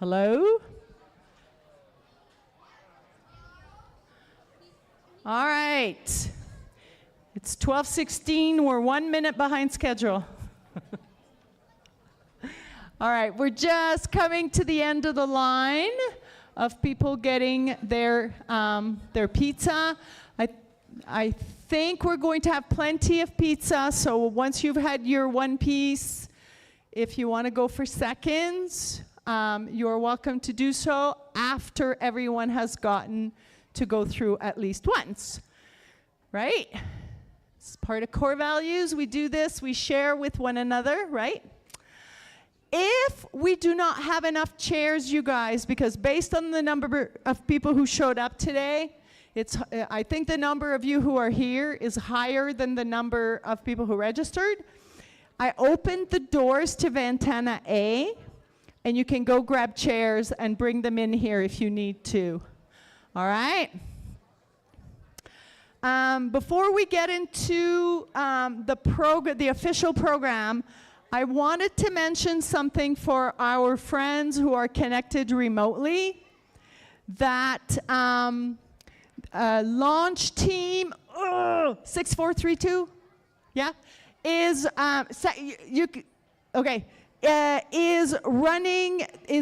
Hello? All right. It's 12:16. We're 1 minute behind schedule. All right, we're just coming to the end of the line of people getting their pizza. I think we're going to have plenty of pizza, so once you've had your one piece, if you want to go for seconds, you're welcome to do so after everyone has gotten to go through at least once, right? It's part of core values. We do this, we share with one another, right? If we do not have enough chairs, you guys, because based on the number of people who showed up today, I think the number of you who are here is higher than the number of people who registered. I opened the doors to Ventana A, and you can go grab chairs and bring them in here if you need to. All right? Before we get into the official program, I wanted to mention something for our friends who are connected remotely, that launch team 6432, yeah, is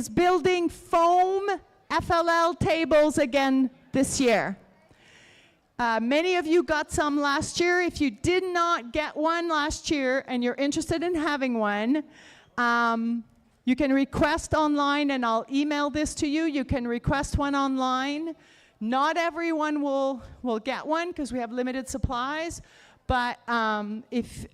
building foam FLL tables again this year. Many of you got some last year. If you did not get one last year and you're interested in having one, you can request online, and I'll email this to you. You can request one online. Not everyone will get one because we have limited supplies, but if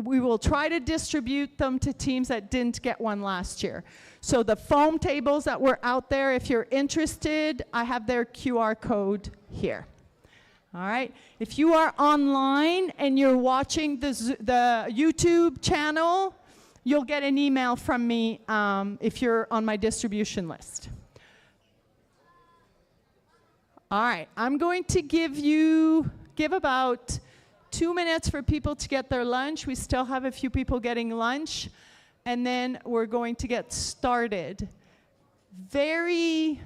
we will try to distribute them to teams that didn't get one last year. So the foam tables that were out there, if you're interested, I have their QR code here. All right, if you are online and you're watching the YouTube channel, you'll get an email from me if you're on my distribution list. All right, I'm going to give about 2 minutes for people to get their lunch. We still have a few people getting lunch, and then we're going to get started. Very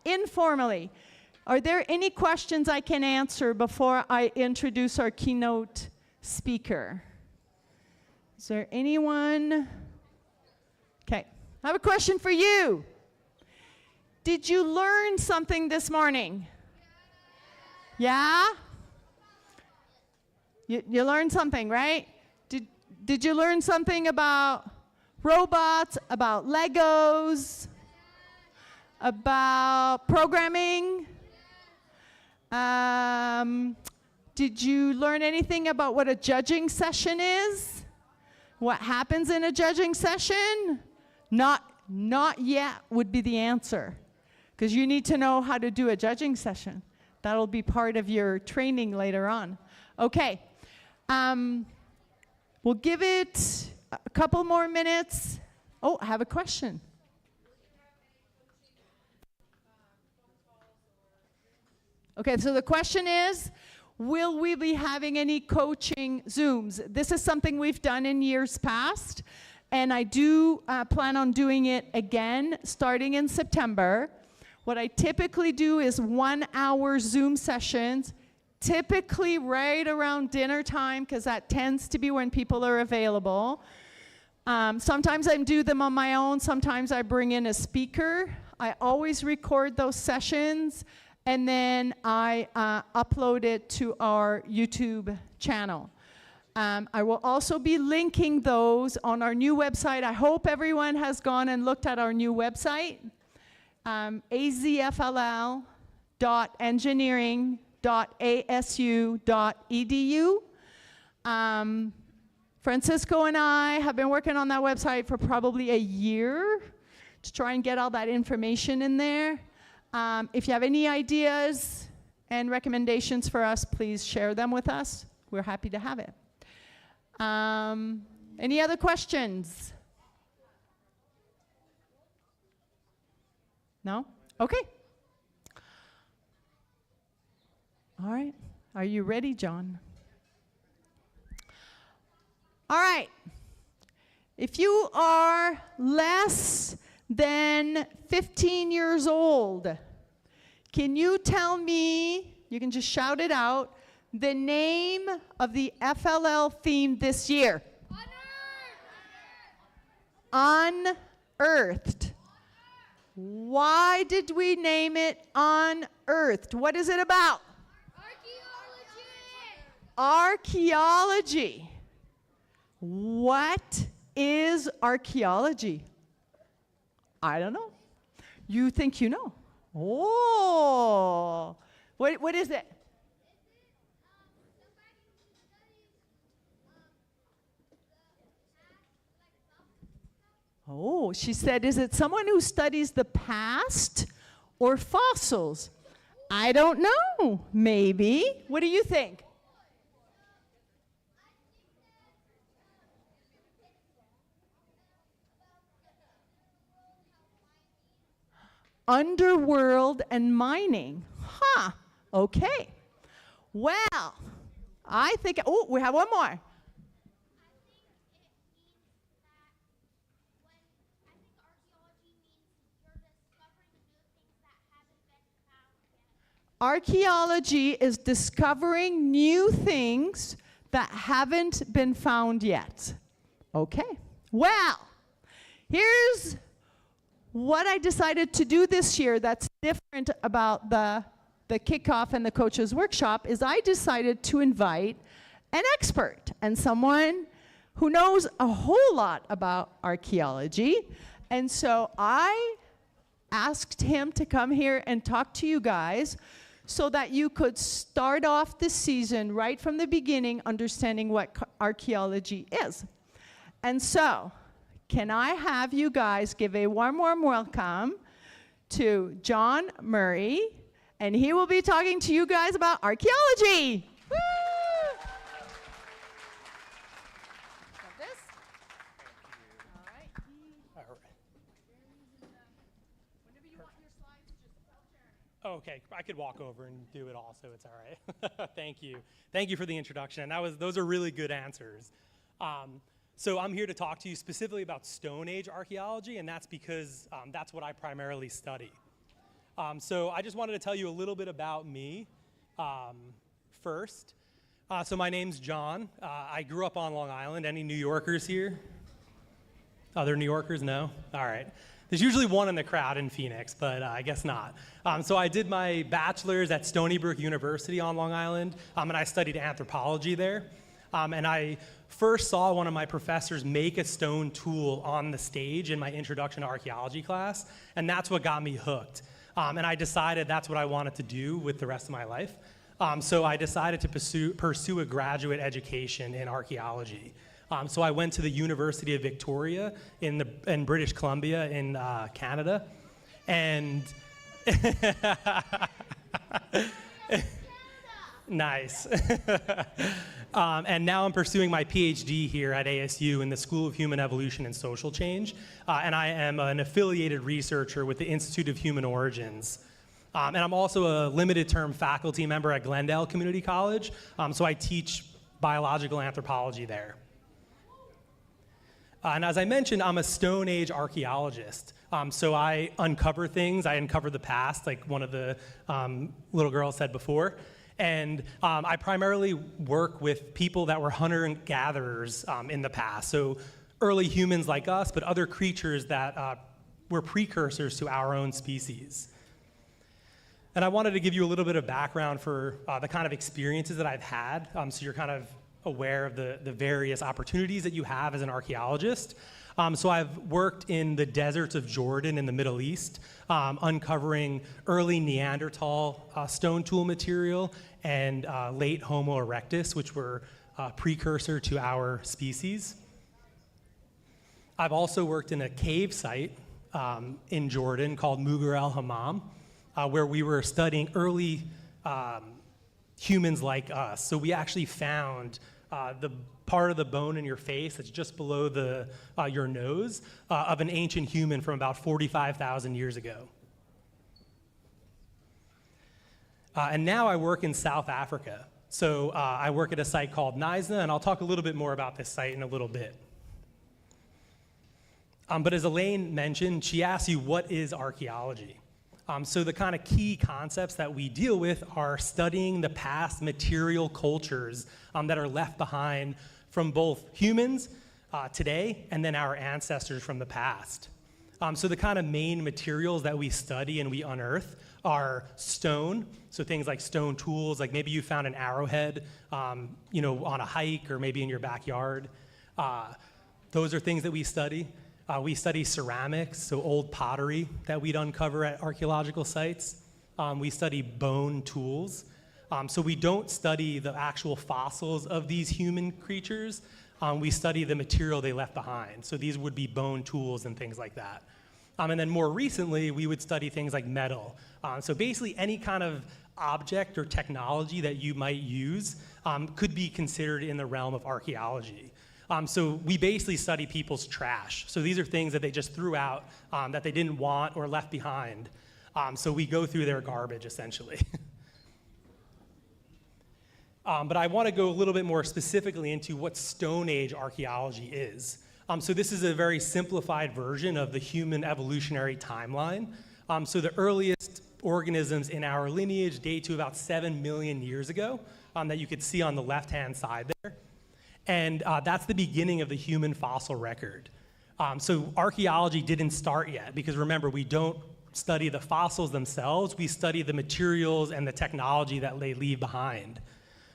informally. Are there any questions I can answer before I introduce our keynote speaker? Is there anyone? Okay, I have a question for you. Did you learn something this morning? Yeah? You learned something, right? Did you learn something about robots, about Legos, about programming? Did you learn anything about what a judging session is? What happens in a judging session? Not yet would be the answer, because you need to know how to do a judging session. That'll be part of your training later on. Okay, we'll give it a couple more minutes. Oh, I have a question. Okay, so the question is, will we be having any coaching Zooms? This is something we've done in years past, and I do plan on doing it again starting in September. What I typically do is 1 hour Zoom sessions, typically right around dinner time, because that tends to be when people are available. Sometimes I do them on my own, sometimes I bring in a speaker. I always record those sessions, and then I upload it to our YouTube channel. I will also be linking those on our new website. I hope everyone has gone and looked at our new website, azfll.engineering.asu.edu. Francisco and I have been working on that website for probably a year to try and get all that information in there. If you have any ideas and recommendations for us, please share them with us. We're happy to have it. Any other questions? No? Okay. All right. Are you ready, John? All right. If you are less than 15 years old. Can you tell me, you can just shout it out, the name of the FLL theme this year? Unearthed. Why did we name it Unearthed? What is it about? Archaeology. What is archaeology? I don't know. You think you know? Oh, what is it? Oh, she said, is it someone who studies the past or fossils? I don't know. Maybe. What do you think? Underworld and mining. Huh. Okay. Well, I think, oh, we have one more. Archaeology is discovering new things that haven't been found yet. Okay. Well, here's what I decided to do this year that's different about the kickoff and the coaches workshop is I decided to invite an expert and someone who knows a whole lot about archaeology. And so I asked him to come here and talk to you guys so that you could start off the season right from the beginning understanding what archaeology is. And so, can I have you guys give a warm welcome to John Murray, and he will be talking to you guys about archaeology. Woo! All right. Whenever you want your slides, just tell Jeremy. Okay, I could walk over and do it also. It's all right. Thank you. Thank you for the introduction. Those are really good answers. So I'm here to talk to you specifically about Stone Age archaeology, and that's because that's what I primarily study. So I just wanted to tell you a little bit about me first. So my name's John. I grew up on Long Island. Any New Yorkers here? Other New Yorkers? No? All right. There's usually one in the crowd in Phoenix, but I guess not. So I did my bachelor's at Stony Brook University on Long Island, and I studied anthropology there. And I first saw one of my professors make a stone tool on the stage in my introduction to archaeology class, and that's what got me hooked. And I decided that's what I wanted to do with the rest of my life. So I decided to pursue a graduate education in archaeology. So I went to the University of Victoria in British Columbia in Canada, and nice. And now I'm pursuing my PhD here at ASU in the School of Human Evolution and Social Change, and I am an affiliated researcher with the Institute of Human Origins. And I'm also a limited-term faculty member at Glendale Community College, so I teach biological anthropology there. And as I mentioned, I'm a Stone Age archaeologist. So I uncover things. I uncover the past, like one of the little girls said before. And I primarily work with people that were hunter and gatherers in the past. So early humans like us, but other creatures that were precursors to our own species. And I wanted to give you a little bit of background for the kind of experiences that I've had, so you're kind of aware of the various opportunities that you have as an archaeologist. So I've worked in the deserts of Jordan in the Middle East, uncovering early Neanderthal stone tool material and late Homo erectus, which were precursor to our species. I've also worked in a cave site in Jordan called Mughar el-Hammam, where we were studying early humans like us. So we actually found the part of the bone in your face that's just below your nose of an ancient human from about 45,000 years ago. And now I work in South Africa. So I work at a site called Knysna, and I'll talk a little bit more about this site in a little bit. But as Elaine mentioned, she asked you, what is archaeology? So the kind of key concepts that we deal with are studying the past material cultures that are left behind from both humans today and then our ancestors from the past. So the kind of main materials that we study and we unearth are stone, so things like stone tools, like maybe you found an arrowhead, on a hike or maybe in your backyard. Those are things that we study. We study ceramics, so old pottery that we'd uncover at archaeological sites. We study bone tools. So we don't study the actual fossils of these human creatures. We study the material they left behind. So these would be bone tools and things like that. And then more recently, we would study things like metal. So basically any kind of object or technology that you might use could be considered in the realm of archaeology. So we basically study people's trash. So these are things that they just threw out that they didn't want or left behind. So we go through their garbage, essentially. But I want to go a little bit more specifically into what Stone Age archaeology is. So this is a very simplified version of the human evolutionary timeline. So the earliest organisms in our lineage date to about 7 million years ago that you could see on the left-hand side there. And that's the beginning of the human fossil record. So archaeology didn't start yet because remember, we don't study the fossils themselves, we study the materials and the technology that they leave behind.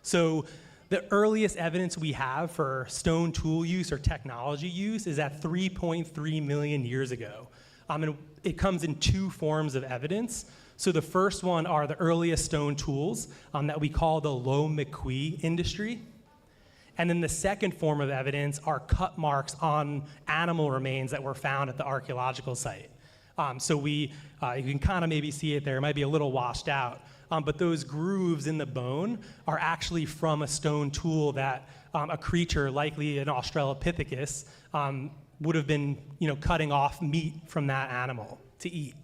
So the earliest evidence we have for stone tool use or technology use is at 3.3 million years ago. And it comes in two forms of evidence. So the first one are the earliest stone tools that we call the Low McQueen industry. And then the second form of evidence are cut marks on animal remains that were found at the archaeological site. So you can kind of maybe see it there, it might be a little washed out, but those grooves in the bone are actually from a stone tool that a creature, likely an Australopithecus, would have been cutting off meat from that animal to eat.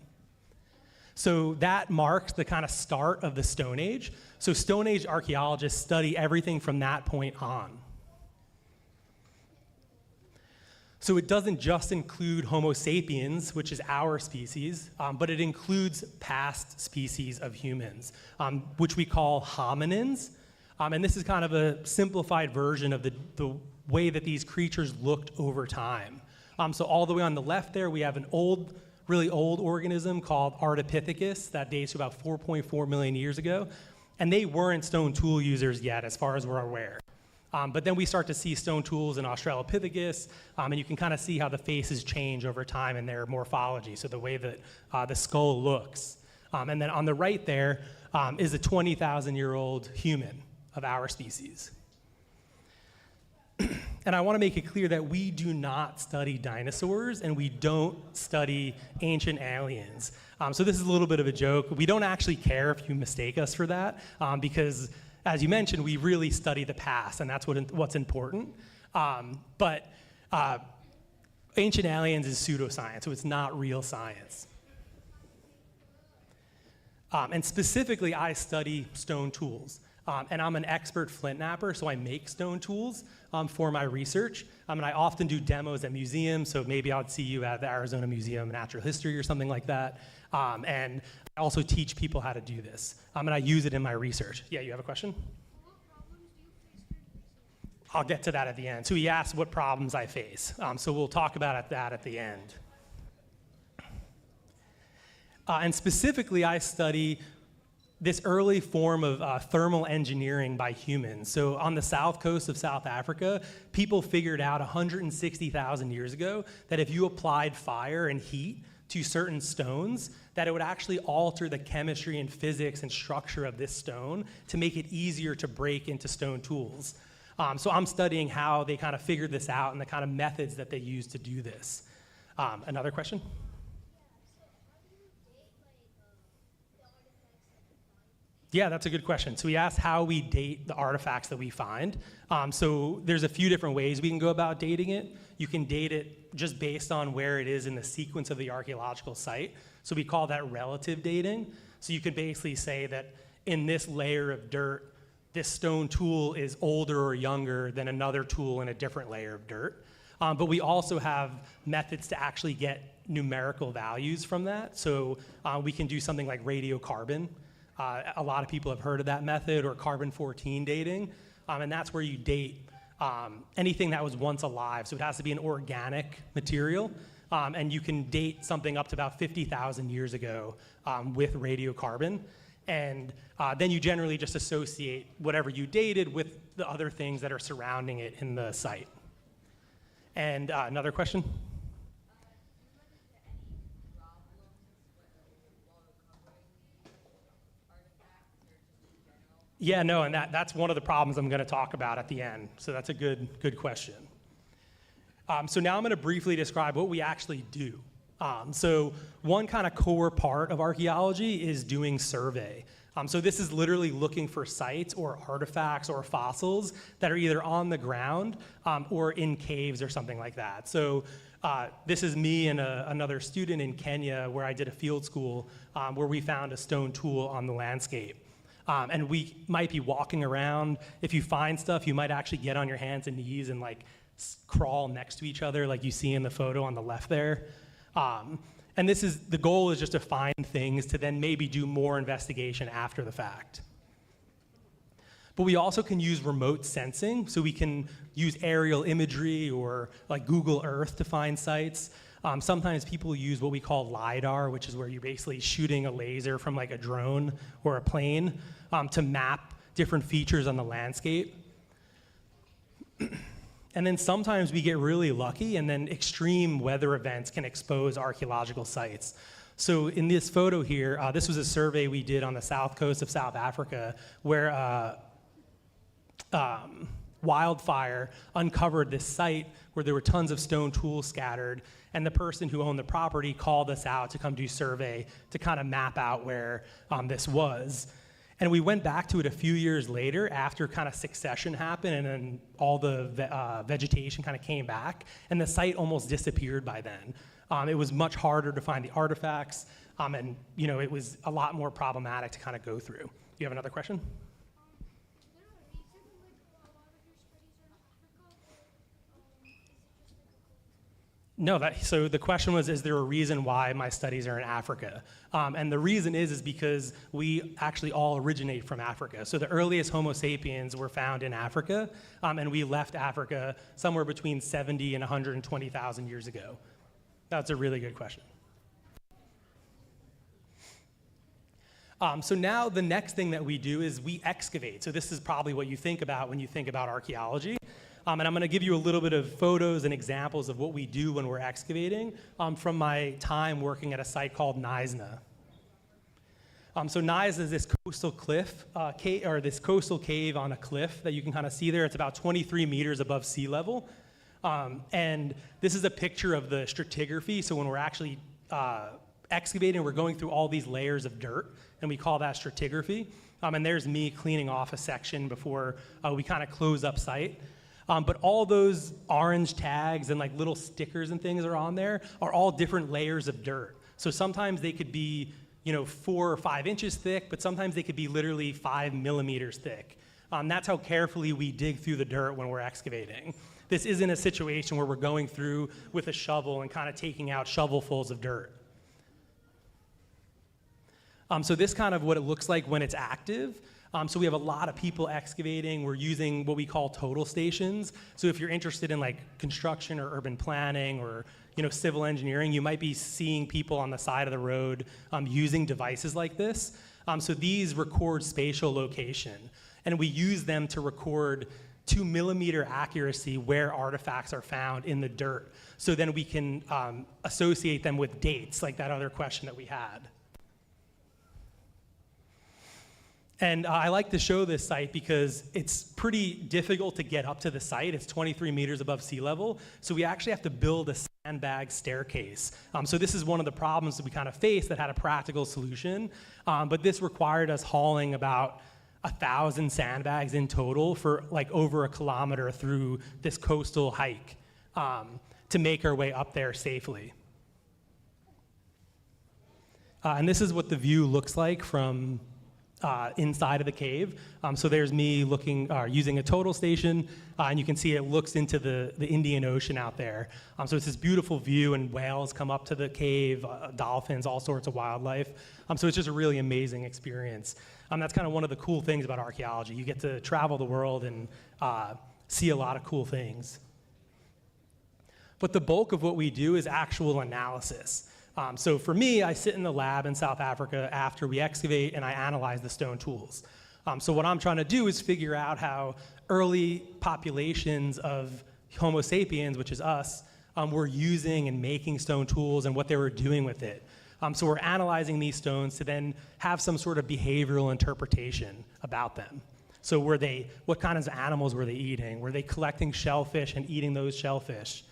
So that marks the kind of start of the Stone Age. So Stone Age archaeologists study everything from that point on. So it doesn't just include Homo sapiens, which is our species, but it includes past species of humans, which we call hominins. And this is kind of a simplified version of the way that these creatures looked over time. So all the way on the left there, we have an really old organism called Ardipithecus that dates to about 4.4 million years ago. And they weren't stone tool users yet, as far as we're aware. But then we start to see stone tools in Australopithecus, and you can kind of see how the faces change over time in their morphology, so the way that the skull looks. And then on the right there is a 20,000-year-old human of our species. And I want to make it clear that we do not study dinosaurs, and we don't study ancient aliens. So this is a little bit of a joke. We don't actually care if you mistake us for that, because as you mentioned, we really study the past, and that's what's important. But ancient aliens is pseudoscience, so it's not real science. And specifically, I study stone tools. And I'm an expert flint knapper, so I make stone tools for my research. And I often do demos at museums, so maybe I'll see you at the Arizona Museum of Natural History or something like that. And I also teach people how to do this, and I use it in my research. Yeah, you have a question? What problems do you face during research? I'll get to that at the end. So he asked what problems I face. So we'll talk about that at the end. And specifically, I study this early form of thermal engineering by humans. So on the south coast of South Africa, people figured out 160,000 years ago that if you applied fire and heat to certain stones, that it would actually alter the chemistry and physics and structure of this stone to make it easier to break into stone tools. So I'm studying how they kind of figured this out and the kind of methods that they use to do this. Another question? Yeah, that's a good question. So he asked how we date the artifacts that we find. So there's a few different ways we can go about dating it. You can date it just based on where it is in the sequence of the archaeological site. So we call that relative dating. So you could basically say that in this layer of dirt, this stone tool is older or younger than another tool in a different layer of dirt. But we also have methods to actually get numerical values from that. So we can do something like radiocarbon. A lot of people have heard of that method, or carbon-14 dating. And that's where you date anything that was once alive. So it has to be an organic material. And you can date something up to about 50,000 years ago with radiocarbon. And then you generally just associate whatever you dated with the other things that are surrounding it in the site. And another question? Yeah, no, and that's one of the problems I'm going to talk about at the end. So that's a good question. So now I'm going to briefly describe what we actually do. So one kind of core part of archaeology is doing survey. So this is literally looking for sites or artifacts or fossils that are either on the ground or in caves or something like that. So this is me and another student in Kenya where I did a field school where we found a stone tool on the landscape. And we might be walking around. If you find stuff, you might actually get on your hands and knees and like crawl next to each other like you see in the photo on the left there. And the goal is just to find things to then maybe do more investigation after the fact. But we also can use remote sensing, so we can use aerial imagery or like Google Earth to find sites. Sometimes people use what we call LiDAR, which is where you're basically shooting a laser from like a drone or a plane to map different features on the landscape. And then sometimes we get really lucky, and then extreme weather events can expose archaeological sites. So in this photo here, this was a survey we did on the south coast of South Africa where wildfire uncovered this site where there were tons of stone tools scattered, and the person who owned the property called us out to come do survey to kind of map out where this was. And we went back to it a few years later after kind of succession happened, and then all the vegetation kind of came back, and the site almost disappeared by then. It was much harder to find the artifacts, and it was a lot more problematic to kind of go through. You have another question? No, so the question was, is there a reason why my studies are in Africa? And the reason is because we actually all originate from Africa. So the earliest Homo sapiens were found in Africa, and we left Africa somewhere between 70 and 120,000 years ago. That's a really good question. So now the next thing that we do is we excavate. So this is probably what you think about when you think about archaeology. And I'm going to give you a little bit of photos and examples of what we do when we're excavating from my time working at a site called Neisner. So Neisner is this coastal cliff, or this coastal cave on a cliff that you can kind of see there. It's about 23 meters above sea level. And this is a picture of the stratigraphy. So when we're actually excavating, we're going through all these layers of dirt, and we call that stratigraphy. And there's me cleaning off a section before we kind of close up site. But all those orange tags and like little stickers and things are on there are all different layers of dirt. So sometimes they could be 4 or 5 inches thick, but sometimes they could be literally 5 millimeters thick. That's how carefully we dig through the dirt when we're excavating. This isn't a situation where we're going through with a shovel and kind of taking out shovelfuls of dirt. So this kind of what it looks like when it's active. So we have a lot of people excavating. We're using what we call total stations. So if you're interested in like construction or urban planning or civil engineering, you might be seeing people on the side of the road using devices like this. So these record spatial location, and we use them to record 2 millimeter accuracy where artifacts are found in the dirt. So then we can associate them with dates, like that other question that we had. And I like to show this site because it's pretty difficult to get up to the site. It's 23 meters above sea level. So we actually have to build a sandbag staircase. So this is one of the problems that we kind of faced that had a practical solution. But this required us hauling about 1,000 sandbags in total for like over a kilometer through this coastal hike to make our way up there safely. And this is what the view looks like from inside of the cave. So there's me looking, using a total station, and you can see it looks into the Indian Ocean out there. So it's this beautiful view, and whales come up to the cave, dolphins, all sorts of wildlife. So it's just a really amazing experience. That's kind of one of the cool things about archaeology. You get to travel the world and see a lot of cool things. But the bulk of what we do is actual analysis. So for me, I sit in the lab in South Africa after we excavate, and I analyze the stone tools. So what I'm trying to do is figure out how early populations of Homo sapiens, which is us, were using and making stone tools and what they were doing with it. So we're analyzing these stones to then have some sort of behavioral interpretation about them. So what kinds of animals were they eating? Were they collecting shellfish and eating those shellfish?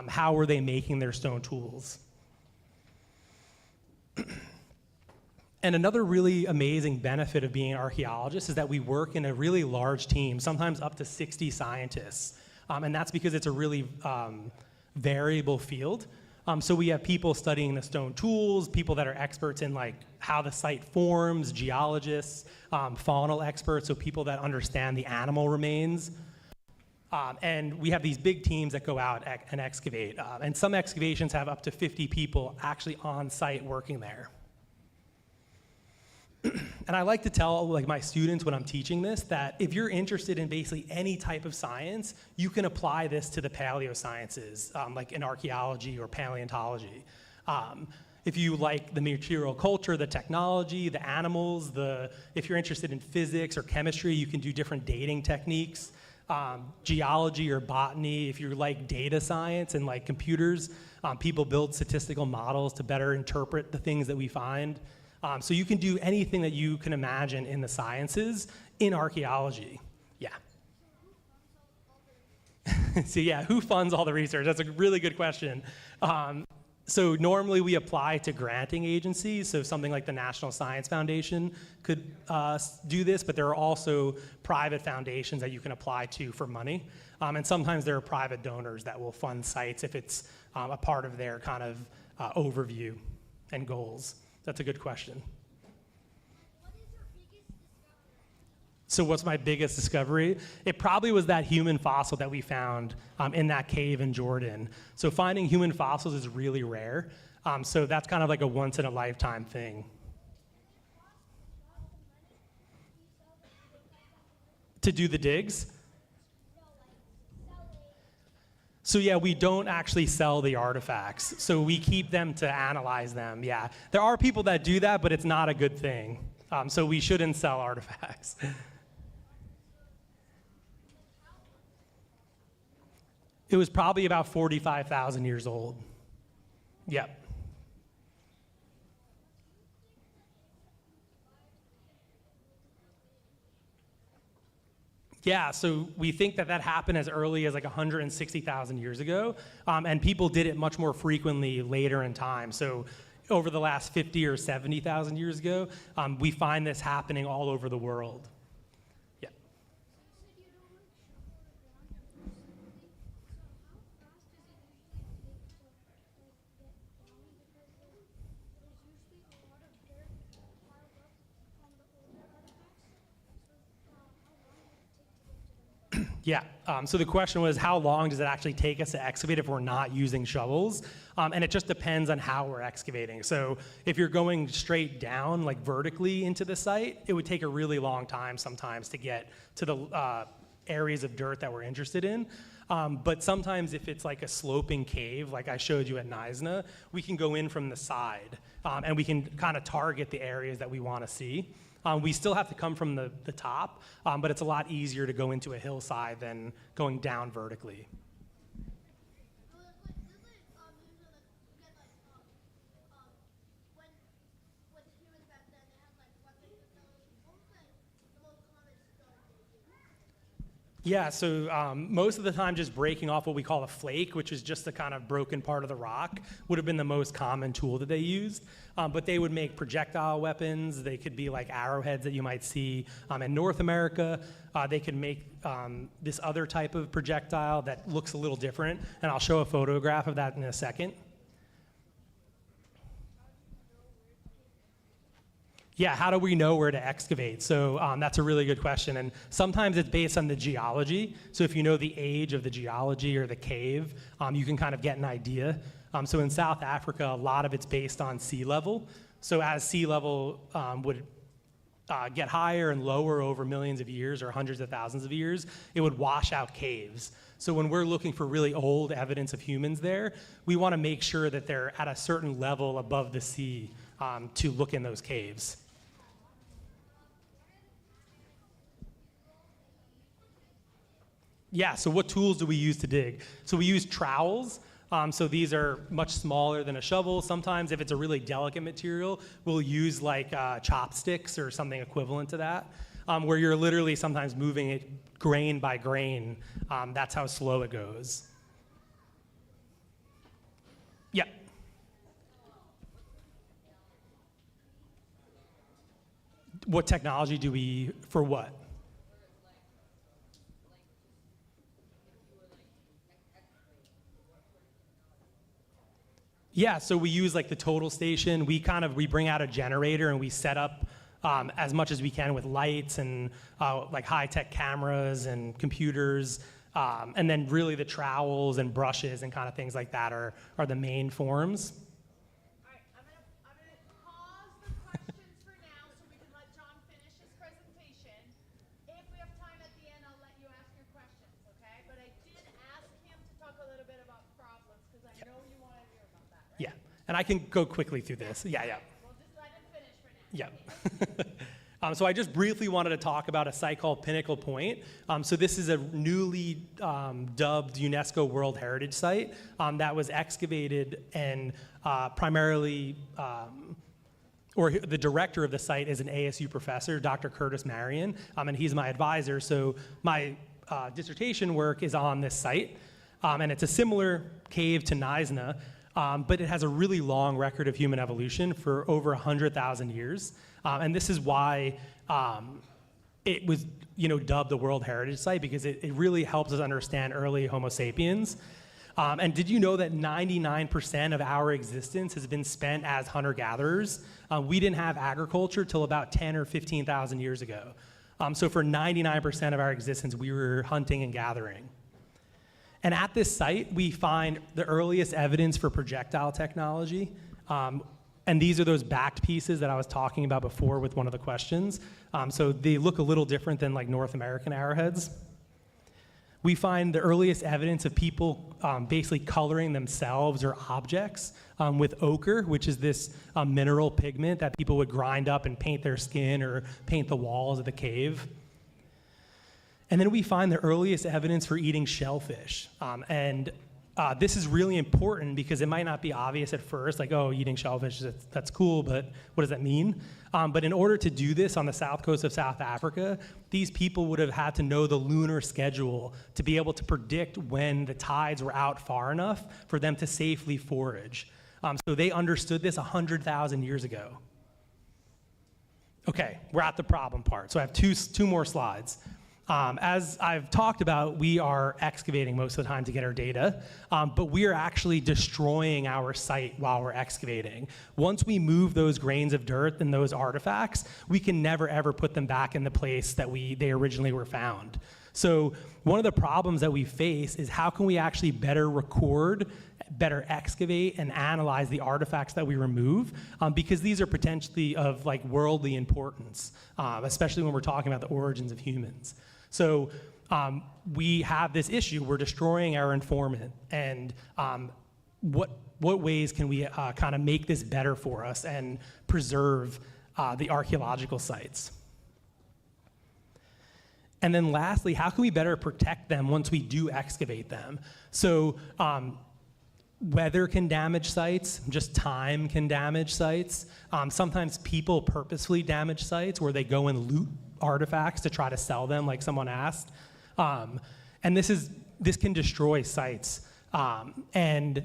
How were they making their stone tools? And another really amazing benefit of being an archaeologist is that we work in a really large team, sometimes up to 60 scientists. And that's because it's a really variable field. So we have people studying the stone tools, people that are experts in like how the site forms, geologists, faunal experts, so people that understand the animal remains. And we have these big teams that go out and excavate. And some excavations have up to 50 people actually on site working there. And I like to tell like my students when I'm teaching this that if you're interested in basically any type of science, you can apply this to the paleosciences, like in archaeology or paleontology. If you like the material culture, the technology, the animals, if you're interested in physics or chemistry, you can do different dating techniques. Geology or botany, if you like data science and like computers, people build statistical models to better interpret the things that we find. So you can do anything that you can imagine in the sciences in archaeology. Yeah. So yeah, who funds all the research? That's a really good question. So normally we apply to granting agencies, so something like the National Science Foundation could do this, but there are also private foundations that you can apply to for money. And sometimes there are private donors that will fund sites if it's a part of their kind of overview and goals. That's a good question. What is your biggest discovery? So what's my biggest discovery? It probably was that human fossil that we found in that cave in Jordan. So finding human fossils is really rare. So that's kind of like a once in a lifetime thing. To do the digs? So yeah, we don't actually sell the artifacts. So we keep them to analyze them, yeah. There are people that do that, but it's not a good thing. So we shouldn't sell artifacts. It was probably about 45,000 years old. Yep. Yeah, so we think that that happened as early as like 160,000 years ago, and people did it much more frequently later in time. So over the last 50 or 70,000 years ago, we find this happening all over the world. Yeah. You said you don't like shovel around or something. So how fast does it usually take to like get down? Because there's usually a lot of dirt piled up from the older artifacts. So how long would it take to get to them? Yeah, so the question was how long does it actually take us to excavate if we're not using shovels? And it just depends on how we're excavating. So if you're going straight down, like vertically into the site, it would take a really long time sometimes to get to the areas of dirt that we're interested in. But sometimes if it's like a sloping cave, like I showed you at Neisner, we can go in from the side and we can kind of target the areas that we want to see. We still have to come from the top, but it's a lot easier to go into a hillside than going down vertically. Yeah, so most of the time just breaking off what we call a flake, which is just the kind of broken part of the rock, would have been the most common tool that they used. But they would make projectile weapons. They could be like arrowheads that you might see in North America. They could make this other type of projectile that looks a little different, and I'll show a photograph of that in a second. Yeah, how do we know where to excavate? So that's a really good question. And sometimes it's based on the geology. So if you know the age of the geology or the cave, you can kind of get an idea. So in South Africa, a lot of it's based on sea level. So as sea level would get higher and lower over millions of years or hundreds of thousands of years, it would wash out caves. So when we're looking for really old evidence of humans there, we want to make sure that they're at a certain level above the sea to look in those caves. Yeah, so what tools do we use to dig? So we use trowels. So these are much smaller than a shovel. Sometimes if it's a really delicate material, we'll use like chopsticks or something equivalent to that, where you're literally sometimes moving it grain by grain. That's how slow it goes. Yeah. What technology do we, for what? Yeah, so we use like the total station. We bring out a generator and we set up as much as we can with lights and like high-tech cameras and computers. And then really the trowels and brushes and kind of things like that are the main forms. All right, I'm gonna pause the questions for now so we can let John finish his presentation. If we have time at the end, I'll let you ask your questions, okay? But I did ask him to talk a little bit about problems because I know you want to hear about that, right? Yeah, and I can go quickly through this. Yeah. We'll just let him finish for now. Yeah. So I just briefly wanted to talk about a site called Pinnacle Point. So this is a newly dubbed UNESCO World Heritage Site that was excavated and primarily, or the director of the site is an ASU professor, Dr. Curtis Marion, and he's my advisor. So my dissertation work is on this site, and it's a similar cave to Neisner, but it has a really long record of human evolution for over 100,000 years. And this is why it was, dubbed the World Heritage Site, because it really helps us understand early Homo sapiens. And did you know that 99% of our existence has been spent as hunter-gatherers? We didn't have agriculture till about 10 or 15,000 years ago. So for 99% of our existence, we were hunting and gathering. And at this site, we find the earliest evidence for projectile technology. And these are those backed pieces that I was talking about before with one of the questions. So they look a little different than like North American arrowheads. We find the earliest evidence of people basically coloring themselves or objects with ochre, which is this mineral pigment that people would grind up and paint their skin or paint the walls of the cave. And then we find the earliest evidence for eating shellfish. This is really important because it might not be obvious at first, like, oh, eating shellfish, that's cool, but what does that mean? But in order to do this on the south coast of South Africa, these people would have had to know the lunar schedule to be able to predict when the tides were out far enough for them to safely forage. So they understood this 100,000 years ago. Okay, we're at the problem part. So I have two more slides. As I've talked about, we are excavating most of the time to get our data, but we are actually destroying our site while we're excavating. Once we move those grains of dirt and those artifacts, we can never ever put them back in the place that they originally were found. So one of the problems that we face is how can we actually better record, better excavate, and analyze the artifacts that we remove, because these are potentially of like worldly importance, especially when we're talking about the origins of humans. So we have this issue. We're destroying our informant, and what ways can we kind of make this better for us and preserve the archaeological sites? And then lastly, how can we better protect them once we do excavate them? So weather can damage sites, just time can damage sites. Sometimes people purposefully damage sites where they go and loot artifacts to try to sell them, like someone asked. And this can destroy sites. And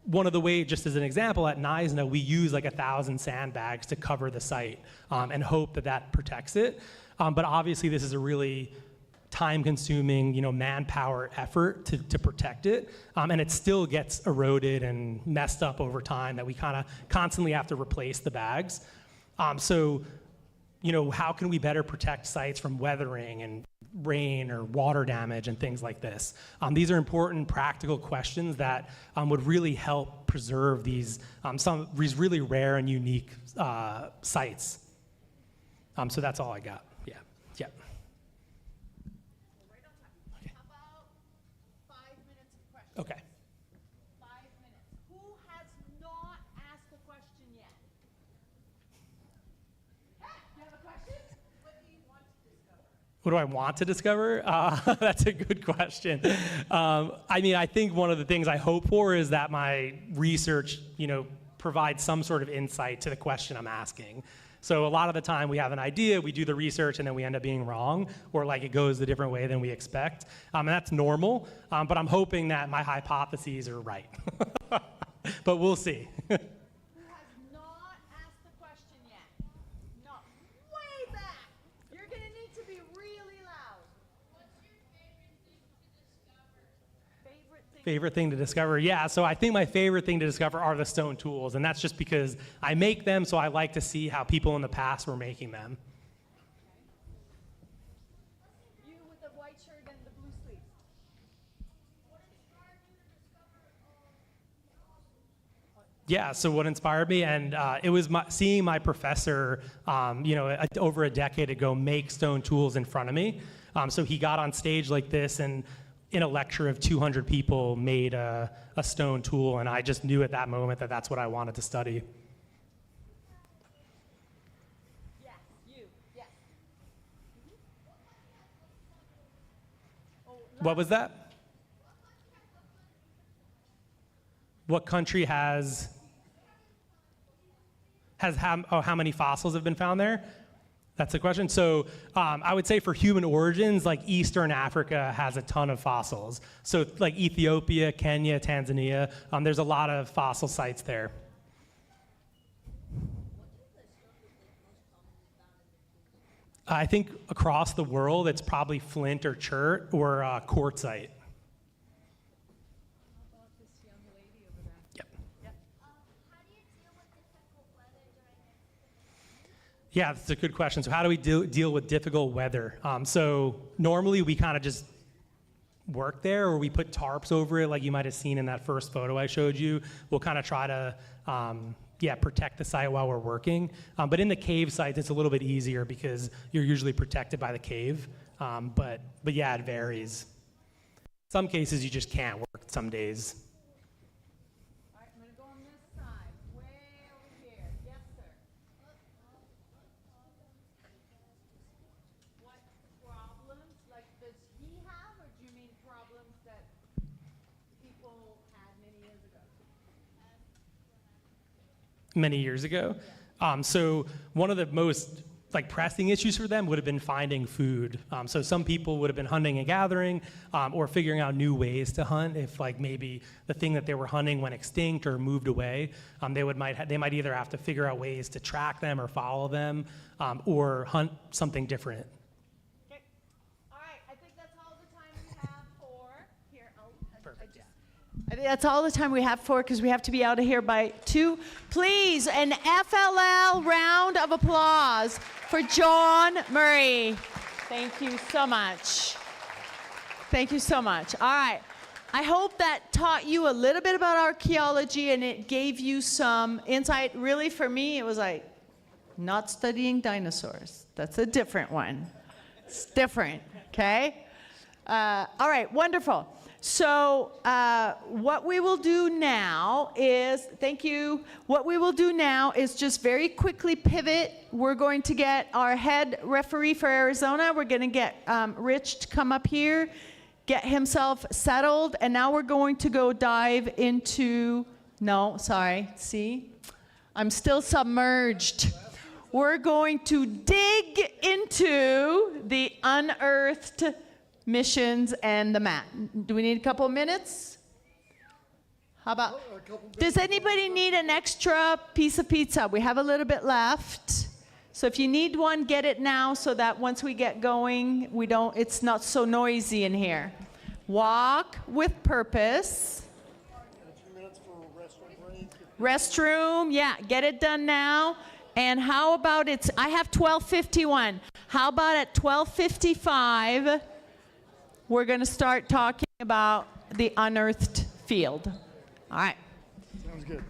one of the ways, just as an example, at Neisner, we use like 1,000 sandbags to cover the site and hope that protects it. But obviously this is a really time-consuming, manpower effort to protect it, and it still gets eroded and messed up over time that we kind of constantly have to replace the bags. So, how can we better protect sites from weathering and rain or water damage and things like this? These are important practical questions that would really help preserve these really rare and unique sites. So that's all I got. Yeah. Yeah. Okay. How about 5 minutes of questions? Okay. 5 minutes. Who has not asked a question yet? You have a question? What do you want to discover? What do I want to discover? That's a good question. I think one of the things I hope for is that my research, provides some sort of insight to the question I'm asking. So a lot of the time we have an idea, we do the research, and then we end up being wrong, or like it goes a different way than we expect. And that's normal, but I'm hoping that my hypotheses are right. But we'll see. Who has not asked the question yet? No. Way back. You're going to need to be really loud. What's your favorite thing to discover? Favorite thing to discover? Yeah, so I think my favorite thing to discover are the stone tools, and that's just because I make them, so I like to see how people in the past were making them. You with the white shirt and the blue sleeves. What inspired you to discover? Yeah, so what inspired me, and it was seeing my professor, over a decade ago, make stone tools in front of me. So he got on stage like this, and in a lecture of 200 people, made a stone tool, and I just knew at that moment that that's what I wanted to study. Yes, you. Yes. What was that? What country has how many fossils have been found there? That's the question. So I would say for human origins, like Eastern Africa has a ton of fossils. So like Ethiopia, Kenya, Tanzania, there's a lot of fossil sites there. I think across the world, it's probably flint or chert or quartzite. Yep. How do you deal with difficult weather during Yeah, that's a good question. So how do we deal with difficult weather? So normally we kind of just work there, or we put tarps over it like you might have seen in that first photo I showed you. We'll kind of try to protect the site while we're working. But in the cave sites, it's a little bit easier because you're usually protected by the cave. But yeah, it varies. Some cases you just can't work some days. All right, I'm going to go on this side, way over here. Yes, sir. What problems, like, does he have, or do you mean problems that people had many years ago? Many years ago. So one of the most pressing issues for them would have been finding food. So some people would have been hunting and gathering, or figuring out new ways to hunt. If maybe the thing that they were hunting went extinct or moved away, they might either have to figure out ways to track them or follow them, or hunt something different. Okay. All right, I think that's all the time we have for, here, Perfect. I think that's all the time we have for, because we have to be out of here by 2. Please, an FLL round of applause for John Murray. Thank you so much. Thank you so much. All right. I hope that taught you a little bit about archaeology, and it gave you some insight. Really, for me, it was like not studying dinosaurs. That's a different one. It's different, okay? All right, wonderful. So what we will do now is, thank you, what we will do now is just very quickly pivot. We're going to get our head referee for Arizona. We're going to get Rich to come up here, get himself settled, and now we're going to go dive into, no, sorry, see? I'm still submerged. We're going to dig into the unearthed missions and the map. Do we need a couple of minutes? How about, does anybody need an extra piece of pizza? We have a little bit left. So if you need one, get it now so that once we get going, it's not so noisy in here. Walk with purpose. 2 minutes for restroom break. Restroom, yeah, get it done now. And how about I have 12:51. How about at 12:55, we're going to start talking about the unearthed field. All right. Sounds good.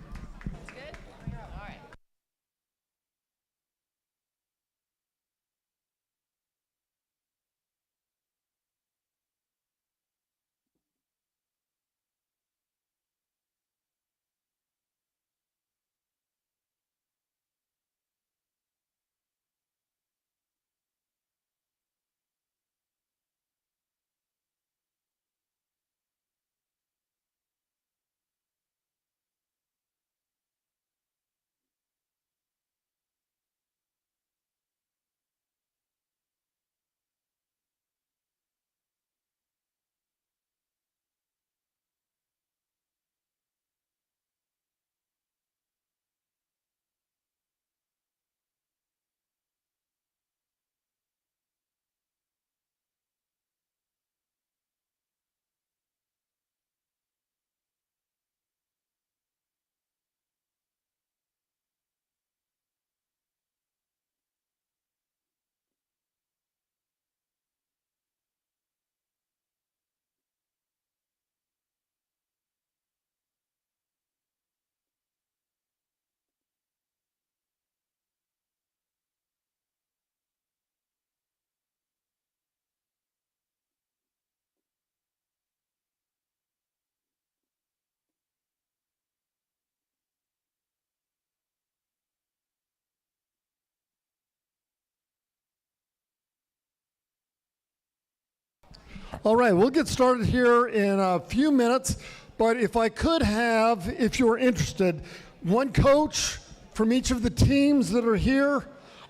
All right, we'll get started here in a few minutes, but if I could have, if you're interested, one coach from each of the teams that are here.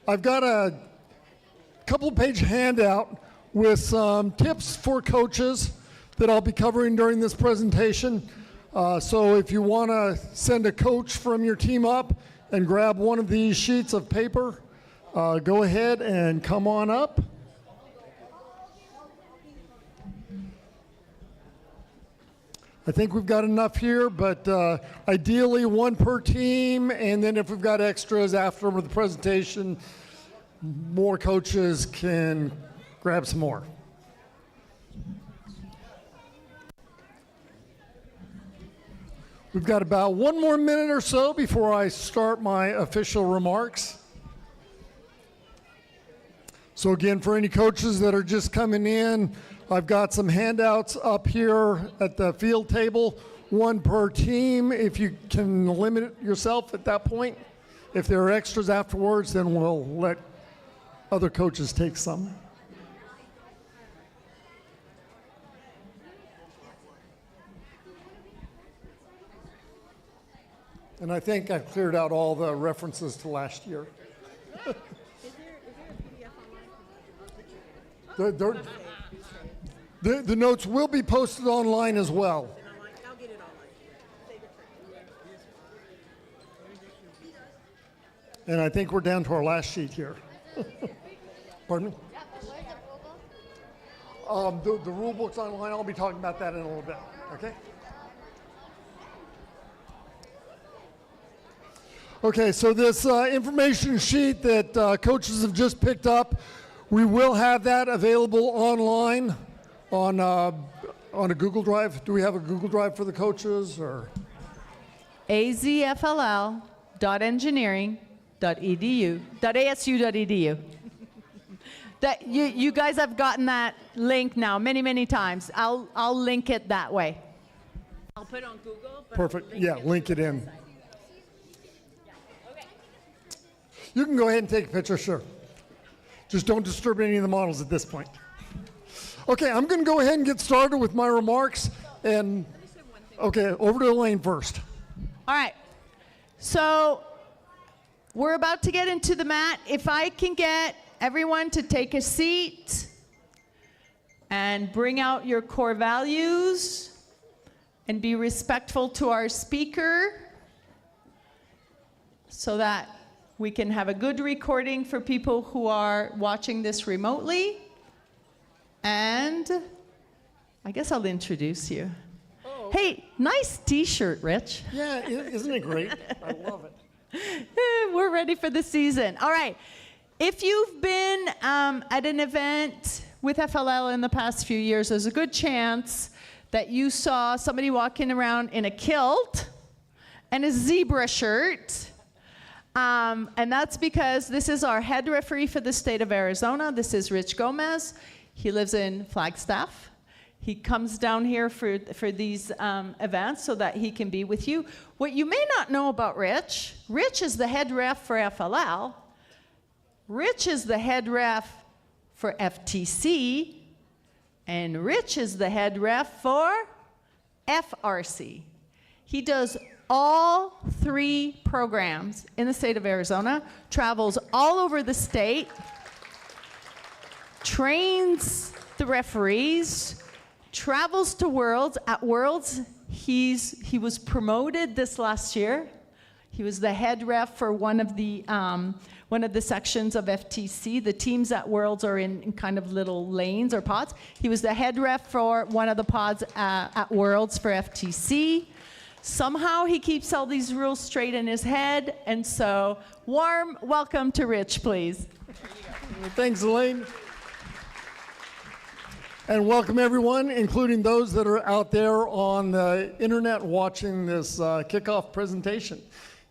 I've got a couple-page handout with some tips for coaches that I'll be covering during this presentation. So if you want to send a coach from your team up and grab one of these sheets of paper, go ahead and come on up. I think we've got enough here, but ideally one per team, and then if we've got extras after the presentation, more coaches can grab some more. We've got about 1 more minute or so before I start my official remarks. So again, for any coaches that are just coming in, I've got some handouts up here at the field table, one per team. If you can limit yourself at that point. If there are extras afterwards, then we'll let other coaches take some. And I think I've cleared out all the references to last year. Is there a PDF online? The notes will be posted online as well. I'll get it online. Save it for And I think we're down to our last sheet here. Pardon me? The rule book's online. I'll be talking about that in a little bit. Okay? Okay, so this information sheet that coaches have just picked up, we will have that available online on a Google Drive. Do we have a Google Drive for the coaches, or? azfll.engineering.edu.asu.edu. That you guys have gotten that link now many times. I'll link it that way. I'll put it on Google. But Perfect. Yeah, link it in. You can go ahead and take a picture, sure. Just don't disturb any of the models at this point. Okay, I'm going to go ahead and get started with my remarks. And okay, over to Elaine first. All right. So we're about to get into the mat. If I can get everyone to take a seat and bring out your core values and be respectful to our speaker so that we can have a good recording for people who are watching this remotely. And I guess I'll introduce you. Oh. Hey, nice t-shirt, Rich. Yeah, isn't it great? I love it. We're ready for the season. All right. If you've been at an event with FLL in the past few years, there's a good chance that you saw somebody walking around in a kilt and a zebra shirt. And that's because this is our head referee for the state of Arizona. This is Rich Gomez. He lives in Flagstaff. He comes down here for these events so that he can be with you. What you may not know about Rich is the head ref for FLL. Rich is the head ref for FTC. And Rich is the head ref for FRC. He does all 3 programs in the state of Arizona, travels all over the state, trains the referees, travels to Worlds. At Worlds, he was promoted this last year. He was the head ref for one of the sections of FTC. The teams at Worlds are in kind of little lanes or pods. He was the head ref for one of the pods at Worlds for FTC. Somehow he keeps all these rules straight in his head, and so warm welcome to Rich, please. Thanks, Elaine. And welcome everyone, including those that are out there on the internet watching this kickoff presentation.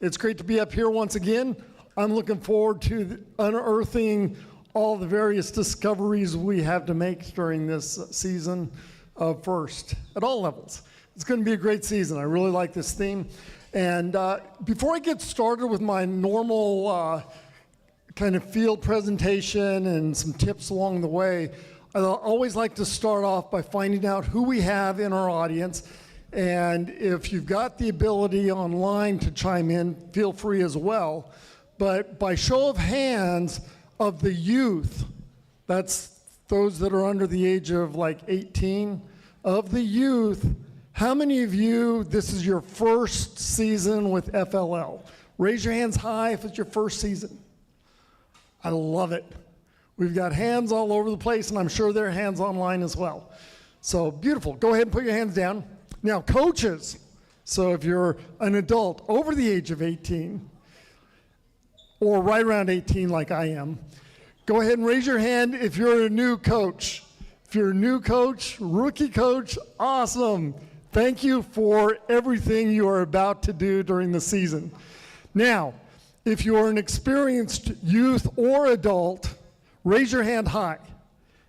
It's great to be up here once again. I'm looking forward to unearthing all the various discoveries we have to make during this season of FIRST at all levels. It's going to be a great season. I really like this theme. And before I get started with my normal kind of field presentation and some tips along the way, I always like to start off by finding out who we have in our audience. And if you've got the ability online to chime in, feel free as well. But by show of hands of the youth, that's those that are under the age of like 18, of the youth, how many of you, this is your first season with FLL? Raise your hands high if it's your first season. I love it. We've got hands all over the place, and I'm sure there are hands online as well. So beautiful. Go ahead and put your hands down. Now, coaches. So if you're an adult over the age of 18, or right around 18 like I am, go ahead and raise your hand if you're a new coach. If you're a new coach, rookie coach, awesome. Thank you for everything you are about to do during the season. Now, if you are an experienced youth or adult, raise your hand high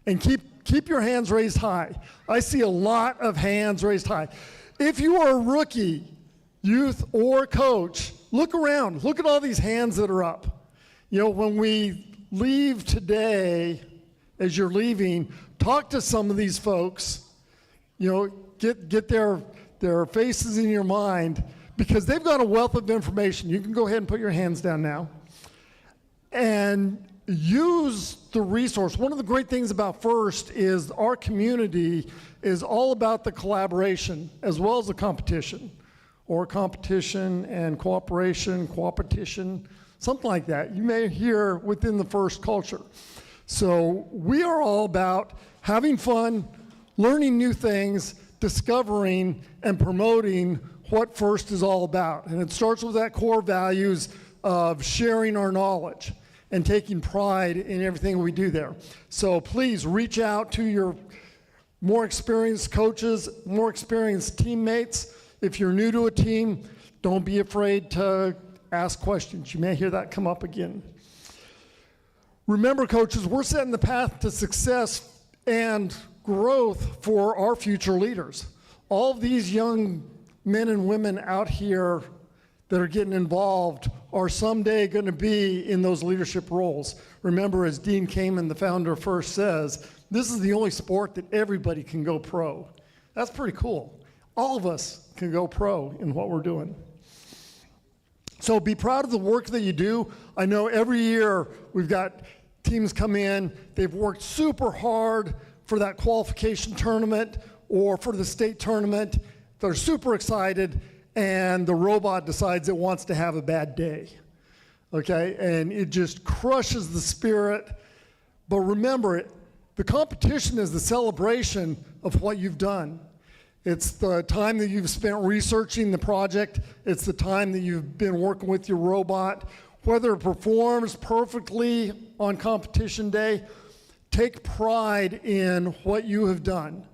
and keep your hands raised high. I see a lot of hands raised high. If you are a rookie, youth or coach, look around. Look at all these hands that are up. You know, when we leave today, as you're leaving, talk to some of these folks. You know, get their faces in your mind, because they've got a wealth of information. You can go ahead and put your hands down now. And use the resource. One of the great things about FIRST is our community is all about the collaboration as well as the competition, or competition and cooperation, coopetition, something like that. You may hear within the FIRST culture. So we are all about having fun, learning new things, discovering and promoting what FIRST is all about. And it starts with that core values of sharing our knowledge and taking pride in everything we do there. So please reach out to your more experienced coaches, more experienced teammates. If you're new to a team, don't be afraid to ask questions. You may hear that come up again. Remember, coaches, we're setting the path to success and growth for our future leaders. All of these young men and women out here that are getting involved are someday going to be in those leadership roles. Remember, as Dean Kamen, the founder of FIRST, says, this is the only sport that everybody can go pro. That's pretty cool. All of us can go pro in what we're doing. So be proud of the work that you do. I know every year we've got teams come in, they've worked super hard for that qualification tournament or for the state tournament. They're super excited, and the robot decides it wants to have a bad day, okay? And it just crushes the spirit. But remember, the competition is the celebration of what you've done. It's the time that you've spent researching the project. It's the time that you've been working with your robot. whether it performs perfectly on competition day, take pride in what you have done.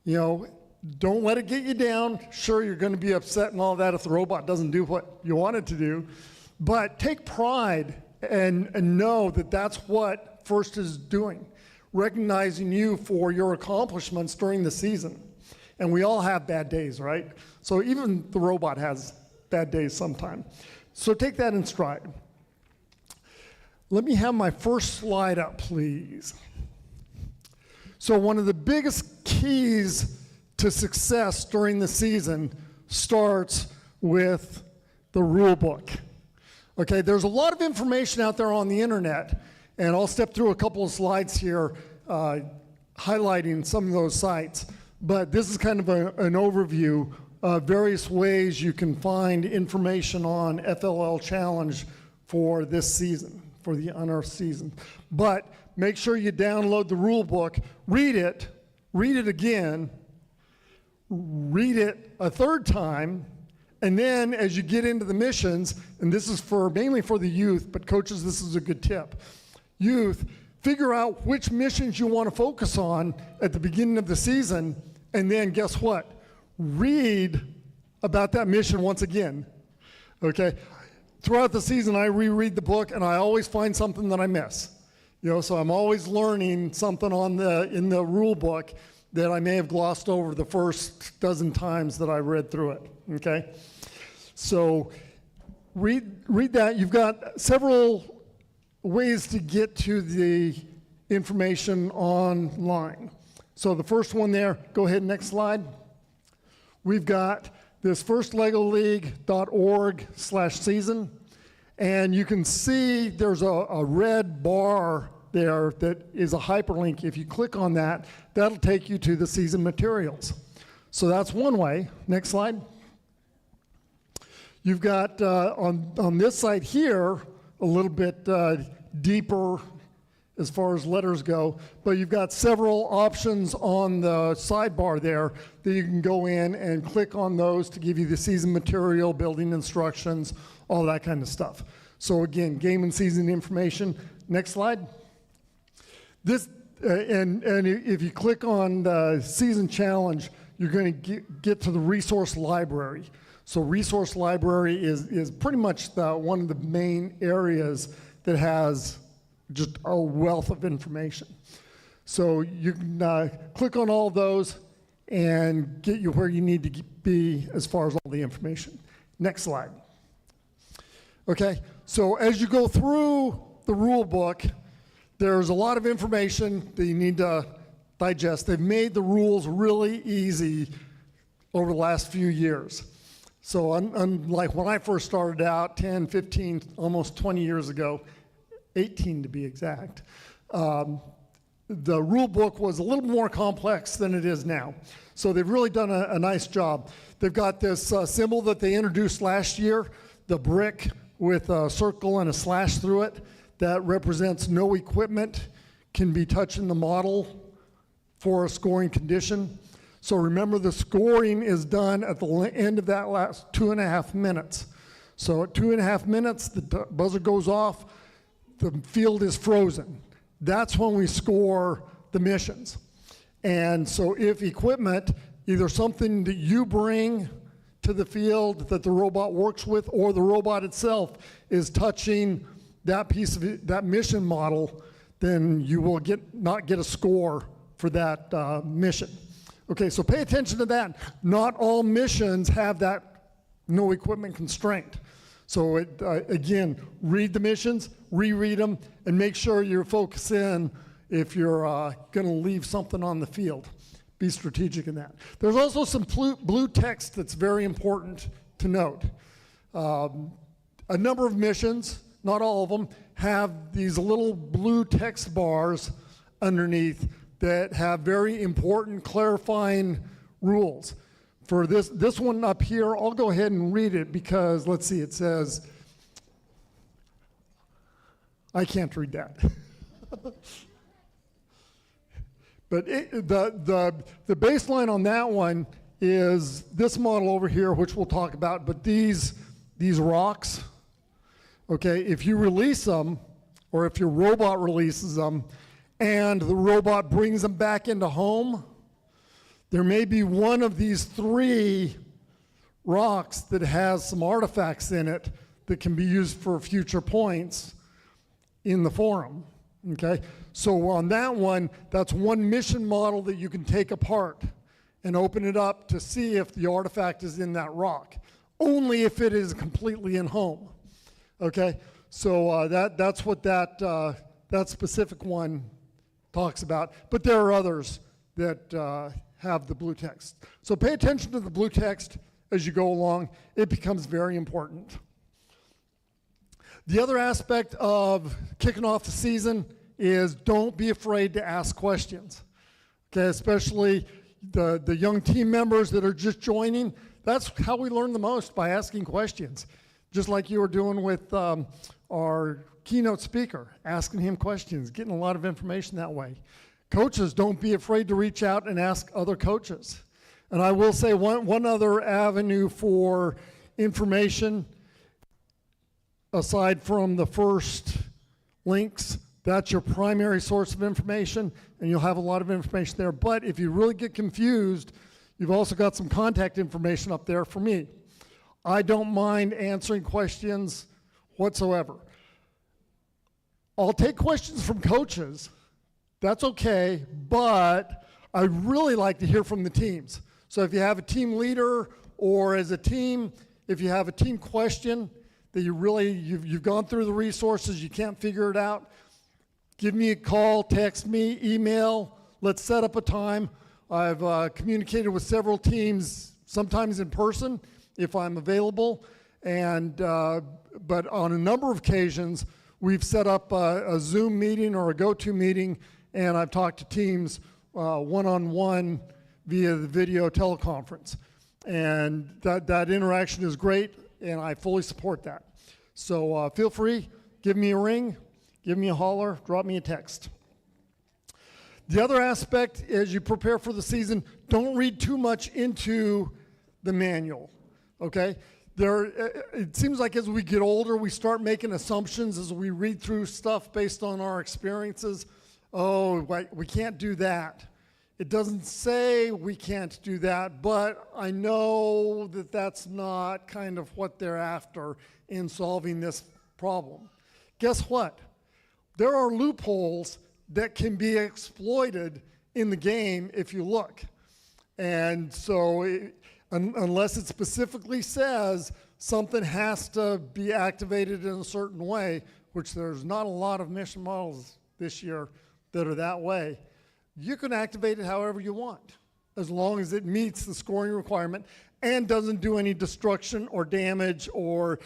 You know, don't let it get you down. Sure, you're going to be upset and all that if the robot doesn't do what you want it to do, but take pride and know that that's what FIRST is doing, recognizing you for your accomplishments during the season. And we all have bad days, right? So even the robot has bad days sometime. So take that in stride. Let me have my first slide up, please. So one of the biggest keys to success during the season starts with the rule book. Okay, there's a lot of information out there on the internet, and I'll step through a couple of slides here highlighting some of those sites. But this is kind of an overview of various ways you can find information on FLL Challenge for this season, for the Unearthed season. But make sure you download the rule book, read it again, read it a third time, and then as you get into the missions, and this is mainly for the youth, but coaches, this is a good tip. Youth, figure out which missions you want to focus on at the beginning of the season, and then guess what? Read about that mission once again, okay? Throughout the season, I reread the book, and I always find something that I miss. You know, so I'm always learning something in the rule book that I may have glossed over the first dozen times that I read through it, okay? So read that. You've got several ways to get to the information online. So the first one there, go ahead, next slide. We've got this firstlegoleague.org/season, and you can see there's a red bar there that is a hyperlink. If you click on that, that'll take you to the season materials. So that's one way. Next slide. You've got on this site here a little bit deeper as far as letters go, but you've got several options on the sidebar there that you can go in and click on those to give you the season material, building instructions, all that kind of stuff. So again, game and season information. Next slide. This and if you click on the season challenge, you're going to get to the resource library. So resource library is pretty much one of the main areas that has just a wealth of information. So you can click on all those and get you where you need to be as far as all the information. Next slide. Okay, so as you go through the rule book, there's a lot of information that you need to digest. They've made the rules really easy over the last few years. So unlike when I first started out 10, 15, almost 20 years ago, 18 to be exact, the rule book was a little more complex than it is now. So they've really done a nice job. They've got this symbol that they introduced last year, the brick with a circle and a slash through it, that represents no equipment can be touching the model for a scoring condition. So remember, the scoring is done at the end of that last 2.5 minutes. So at 2.5 minutes, the buzzer goes off, the field is frozen. That's when we score the missions. And so if equipment, either something that you bring to the field that the robot works with, or the robot itself is touching that piece of that mission model, then you will not get a score for that mission. Okay, so pay attention to that. Not all missions have that no equipment constraint. So again, read the missions, reread them, and make sure you're focused in if you're going to leave something on the field. Be strategic in that. There's also some blue text that's very important to note. A number of missions, not all of them, have these little blue text bars underneath that have very important clarifying rules. For this one up here, I'll go ahead and read it because, let's see, it says, I can't read that. But the baseline on that one is this model over here, which we'll talk about, but these rocks, Okay, if you release them, or if your robot releases them, and the robot brings them back into home, there may be one of these 3 rocks that has some artifacts in it that can be used for future points in the forum, okay? So on that one, that's one mission model that you can take apart and open it up to see if the artifact is in that rock, only if it is completely in home, okay? So that's what that specific one talks about, but there are others that have the blue text. So pay attention to the blue text as you go along. It becomes very important. The other aspect of kicking off the season is don't be afraid to ask questions. Okay, especially the young team members that are just joining. That's how we learn the most, by asking questions. Just like you were doing with our keynote speaker, asking him questions, getting a lot of information that way. Coaches, don't be afraid to reach out and ask other coaches. And I will say one other avenue for information, aside from the first links, that's your primary source of information, and you'll have a lot of information there. But if you really get confused, you've also got some contact information up there for me. I don't mind answering questions whatsoever. I'll take questions from coaches. That's okay, but I really like to hear from the teams. So if you have a team leader, or as a team, if you have a team question that you've gone through the resources, you can't figure it out, give me a call, text me, email, let's set up a time. I've communicated with several teams, sometimes in person if I'm available, and but on a number of occasions, we've set up a Zoom meeting or a go-to meeting, and I've talked to teams one-on-one via the video teleconference. And that interaction is great, and I fully support that. So feel free, give me a ring, give me a holler, drop me a text. The other aspect as you prepare for the season, don't read too much into the manual, okay? It seems like as we get older, we start making assumptions as we read through stuff based on our experiences. Oh, we can't do that. It doesn't say we can't do that, but I know that that's not kind of what they're after in solving this problem. Guess what? There are loopholes that can be exploited in the game if you look. And so unless it specifically says something has to be activated in a certain way, which there's not a lot of mission models this year that are that way, you can activate it however you want, as long as it meets the scoring requirement and doesn't do any destruction or damage or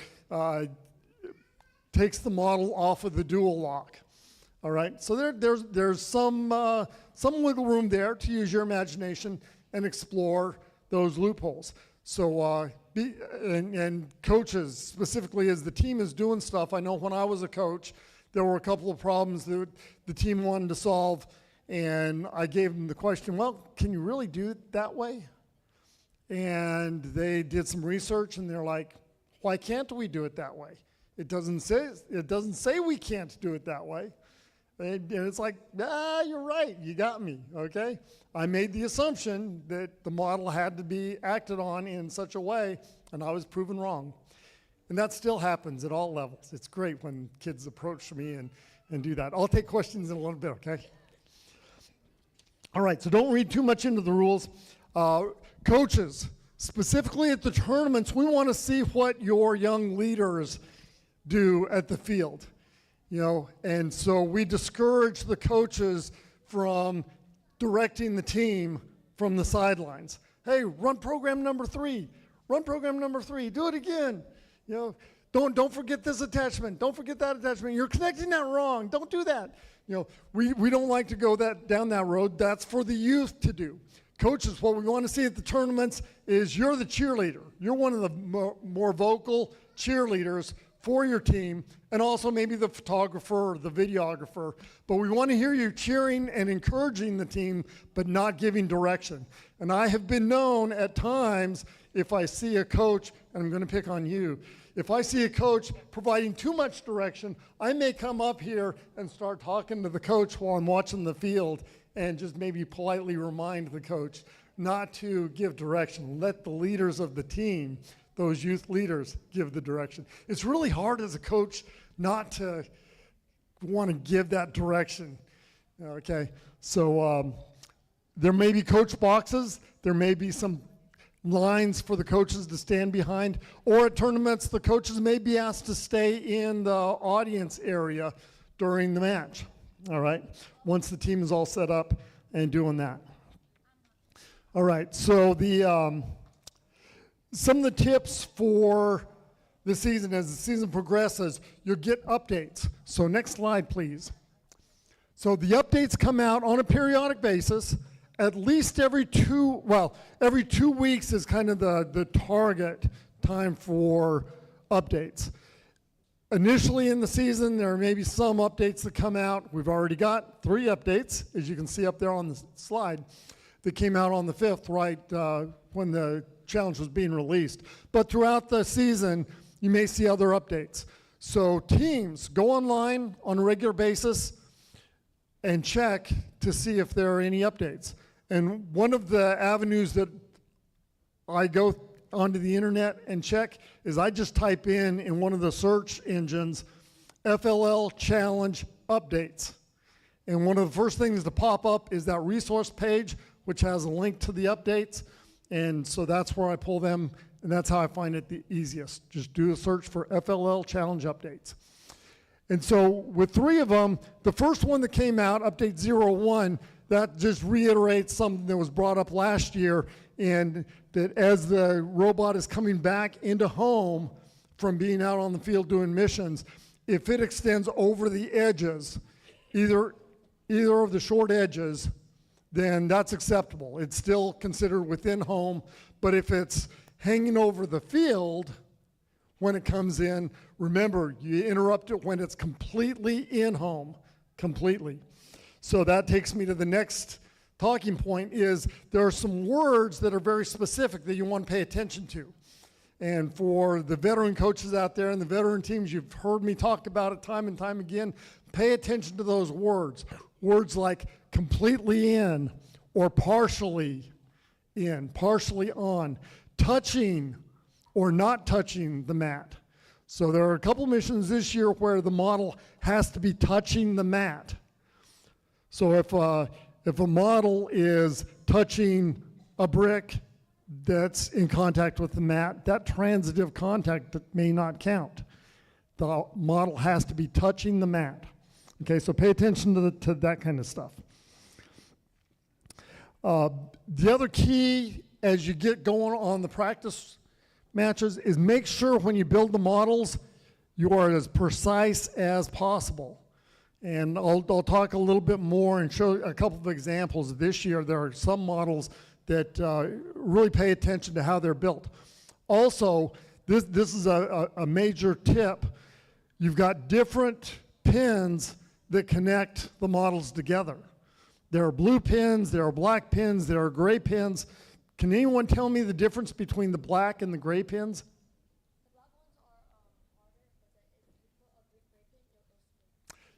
takes the model off of the dual lock. All right, so there's some wiggle room there to use your imagination and explore those loopholes. So and coaches, specifically as the team is doing stuff, I know when I was a coach, there were a couple of problems that the team wanted to solve, and I gave them the question, well, can you really do it that way? And they did some research, and they're like, why can't we do it that way? It doesn't say we can't do it that way. And it's like, you're right, you got me, okay? I made the assumption that the model had to be acted on in such a way, and I was proven wrong. And that still happens at all levels. It's great when kids approach me and do that. I'll take questions in a little bit, okay? All right, so don't read too much into the rules. Coaches, specifically at the tournaments, we want to see what your young leaders do at the field. You know, and so we discourage the coaches from directing the team from the sidelines. Hey, run program number 3. Run program number 3. Do it again. You know, don't forget this attachment. Don't forget that attachment. You're connecting that wrong. Don't do that. You know, we don't like to go down that road. That's for the youth to do. Coaches, what we want to see at the tournaments is you're the cheerleader. You're one of the more vocal cheerleaders for your team, and also maybe the photographer or the videographer. But we want to hear you cheering and encouraging the team, but not giving direction. And I have been known at times, if I see a coach, and I'm going to pick on you, if I see a coach providing too much direction, I may come up here and start talking to the coach while I'm watching the field and just maybe politely remind the coach not to give direction. Let the leaders of the team, those youth leaders, give the direction. It's really hard as a coach not to want to give that direction. Okay, so there may be coach boxes, there may be some lines for the coaches to stand behind, or at tournaments the coaches may be asked to stay in the audience area during the match, all right, once the team is all set up and doing that. All right, so some of the tips for the season, as the season progresses, you'll get updates. So next slide, please. So the updates come out on a periodic basis, at least every 2 weeks is kind of the target time for updates. Initially in the season, there may be some updates that come out. We've already got 3 updates, as you can see up there on the slide, that came out on the 5th, right when the challenge was being released. But throughout the season, you may see other updates. So teams, go online on a regular basis and check to see if there are any updates. And one of the avenues that I go onto the internet and check is I just type in one of the search engines, FLL Challenge Updates. And one of the first things to pop up is that resource page, which has a link to the updates. And so that's where I pull them, and that's how I find it the easiest. Just do a search for FLL Challenge Updates. And so with 3 of them, the first one that came out, Update 01, that just reiterates something that was brought up last year, and that as the robot is coming back into home from being out on the field doing missions, if it extends over the edges, either of the short edges, then that's acceptable. It's still considered within home, but if it's hanging over the field when it comes in, remember, you interrupt it when it's completely in home, completely. So that takes me to the next talking point is there are some words that are very specific that you want to pay attention to. And for the veteran coaches out there and the veteran teams, you've heard me talk about it time and time again, pay attention to those words. Words like completely in or partially in, partially on, touching or not touching the mat. So there are a couple missions this year where the model has to be touching the mat. So if a model is touching a brick that's in contact with the mat, that transitive contact may not count. The model has to be touching the mat. Okay, so pay attention to that kind of stuff. The other key as you get going on the practice matches is make sure when you build the models, you are as precise as possible. And I'll talk a little bit more and show a couple of examples. This year, there are some models that really pay attention to how they're built. Also, this is a major tip. You've got different pins that connect the models together. There are blue pins, there are black pins, there are gray pins. Can anyone tell me the difference between the black and the gray pins?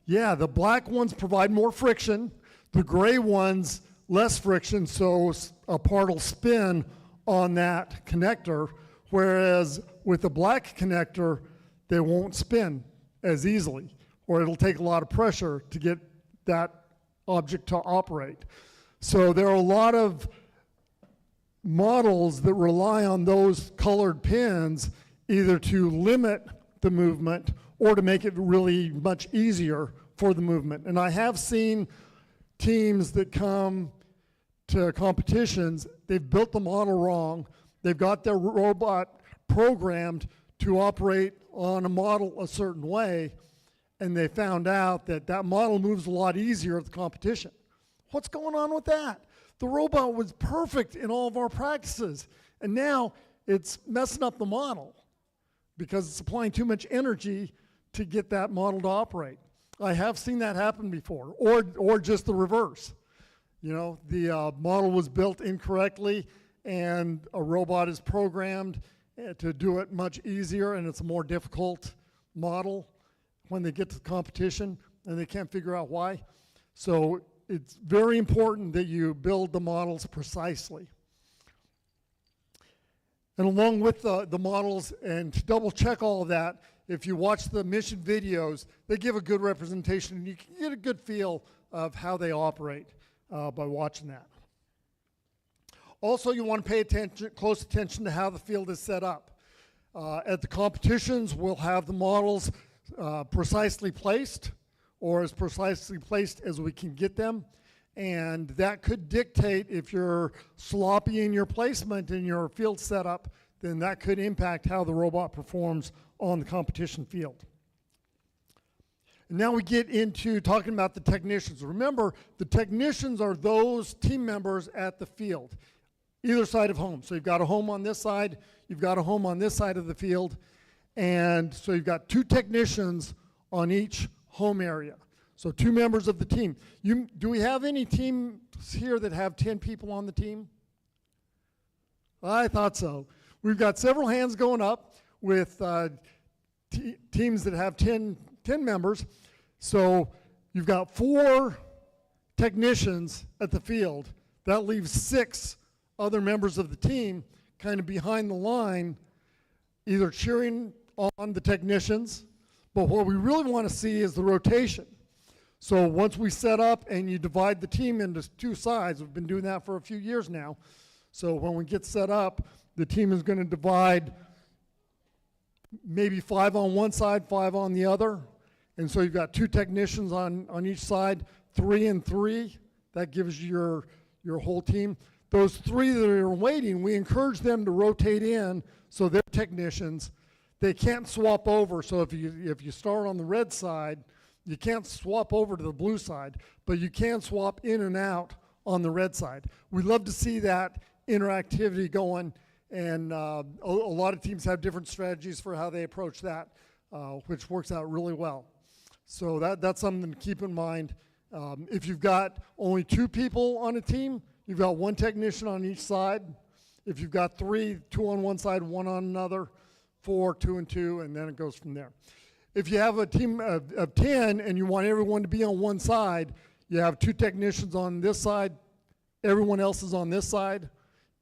Yeah, the black ones provide more friction. The gray ones, less friction, so a part will spin on that connector, whereas with the black connector, they won't spin as easily, or it'll take a lot of pressure to get that object to operate. So there are a lot of models that rely on those colored pins either to limit the movement or to make it really much easier for the movement. And I have seen teams that come to competitions, they've built the model wrong, they've got their robot programmed to operate on a model a certain way, and they found out that that model moves a lot easier at the competition. What's going on with that? The robot was perfect in all of our practices, and now it's messing up the model because it's applying too much energy to get that model to operate. I have seen that happen before, or just the reverse. You know, the model was built incorrectly, and a robot is programmed, to do it much easier, and it's a more difficult model when they get to the competition and they can't figure out why. So it's very important that you build the models precisely. And along with the models, and to double check all of that, if you watch the mission videos, they give a good representation, and you can get a good feel of how they operate by watching that. Also, you want to pay close attention to how the field is set up. At the competitions, we'll have the models precisely placed, or as precisely placed as we can get them. And that could dictate, if you're sloppy in your placement in your field setup, then that could impact how the robot performs on the competition field. And now we get into talking about the technicians. Remember, the technicians are those team members at the field, either side of home. So you've got a home on this side, you've got a home on this side of the field, and so you've got 2 technicians on each home area. So 2 members of the team. Do we have any teams here that have 10 people on the team? I thought so. We've got several hands going up with teams that have 10 members. So you've got 4 technicians at the field. That leaves 6 other members of the team kind of behind the line, either cheering on the technicians, but what we really want to see is the rotation. So once we set up and you divide the team into 2 sides, we've been doing that for a few years now. So when we get set up, the team is going to divide maybe 5 on one side, 5 on the other. And so you've got 2 technicians on each side, 3 and 3. That gives you your whole team. Those 3 that are waiting, we encourage them to rotate in so they're technicians. They can't swap over. So if you start on the red side, you can't swap over to the blue side, but you can swap in and out on the red side. We love to see that interactivity going, and a lot of teams have different strategies for how they approach that, which works out really well. So that's something to keep in mind. If you've got only 2 people on a team, you've got 1 technician on each side. If you've got 3, 2 on one side, 1 on another, 4, 2 and 2, and then it goes from there. If you have a team of 10 and you want everyone to be on one side, you have 2 technicians on this side, everyone else is on this side.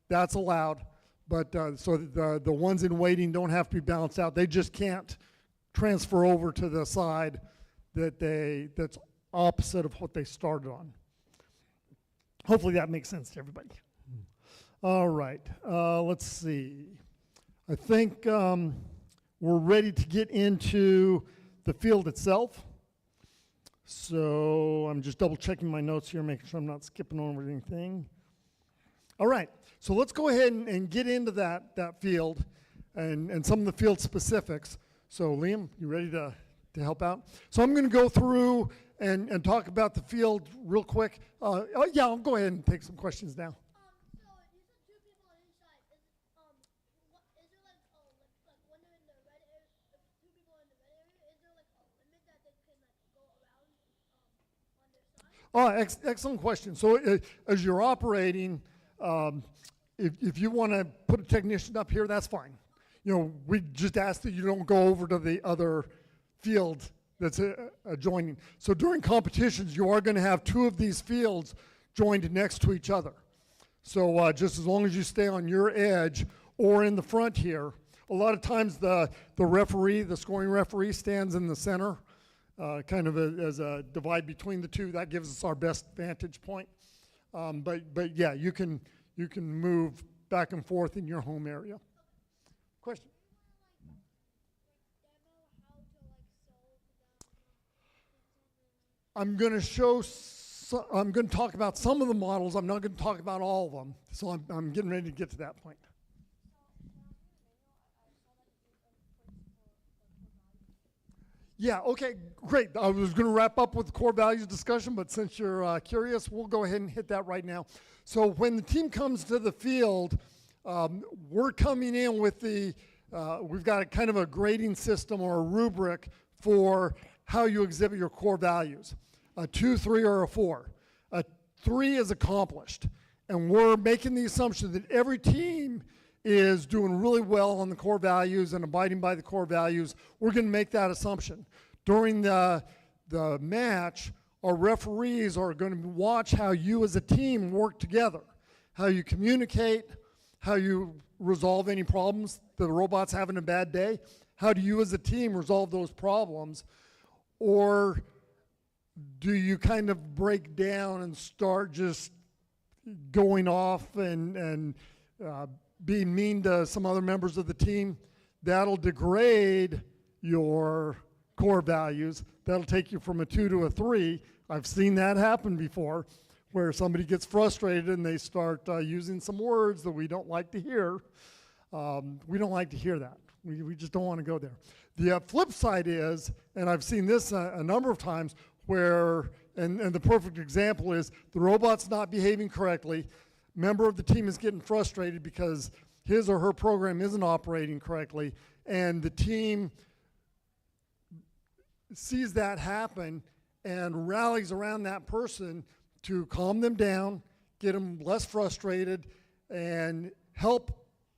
That's allowed. But so the ones in waiting don't have to be balanced out. They just can't transfer over to the side that's opposite of what they started on. Hopefully that makes sense to everybody. All right, let's see. I think we're ready to get into the field itself. So I'm just double checking my notes here, making sure I'm not skipping over anything. All right, so let's go ahead and get into that field and some of the field specifics. So Liam, you ready to help out? So I'm going to go through and talk about the field real quick. Yeah, I'll go ahead and take some questions now. So you said 2 people on each side. Is there like when they're in the red area, if 2 people are in the red area, is there like a limit that they can like go around on their side? Excellent question. So as you're operating, if you want to put a technician up here, that's fine. You know, we just ask that you don't go over to the other field that's adjoining. So during competitions, you are going to have 2 of these fields joined next to each other. So just as long as you stay on your edge or in the front here. A lot of times the referee, the scoring referee, stands in the center, kind of as a divide between the 2. That gives us our best vantage point. But yeah, you can move back and forth in your home area. Question? I'm going to talk about some of the models. I'm not going to talk about all of them. So I'm getting ready to get to that point. Yeah, okay, great. I was going to wrap up with the core values discussion, but since you're curious, we'll go ahead and hit that right now. So when the team comes to the field, we're coming in with we've got a kind of a grading system or a rubric for how you exhibit your core values. A 2, 3, or a 4. A 3 is accomplished. And we're making the assumption that every team is doing really well on the core values and abiding by the core values, we're going to make that assumption. During the match, our referees are going to watch how you as a team work together, how you communicate, how you resolve any problems. The robot's having a bad day. How do you as a team resolve those problems? Or do you kind of break down and start just going off and being mean to some other members of the team? That'll degrade your core values. That'll take you from a 2 to a 3. I've seen that happen before, where somebody gets frustrated and they start using some words that we don't like to hear. We don't like to hear that. We just don't want to go there. The flip side is, and I've seen this a number of times, where, and the perfect example is, the robot's not behaving correctly. Member of the team is getting frustrated because his or her program isn't operating correctly, and the team sees that happen and rallies around that person to calm them down, get them less frustrated, and help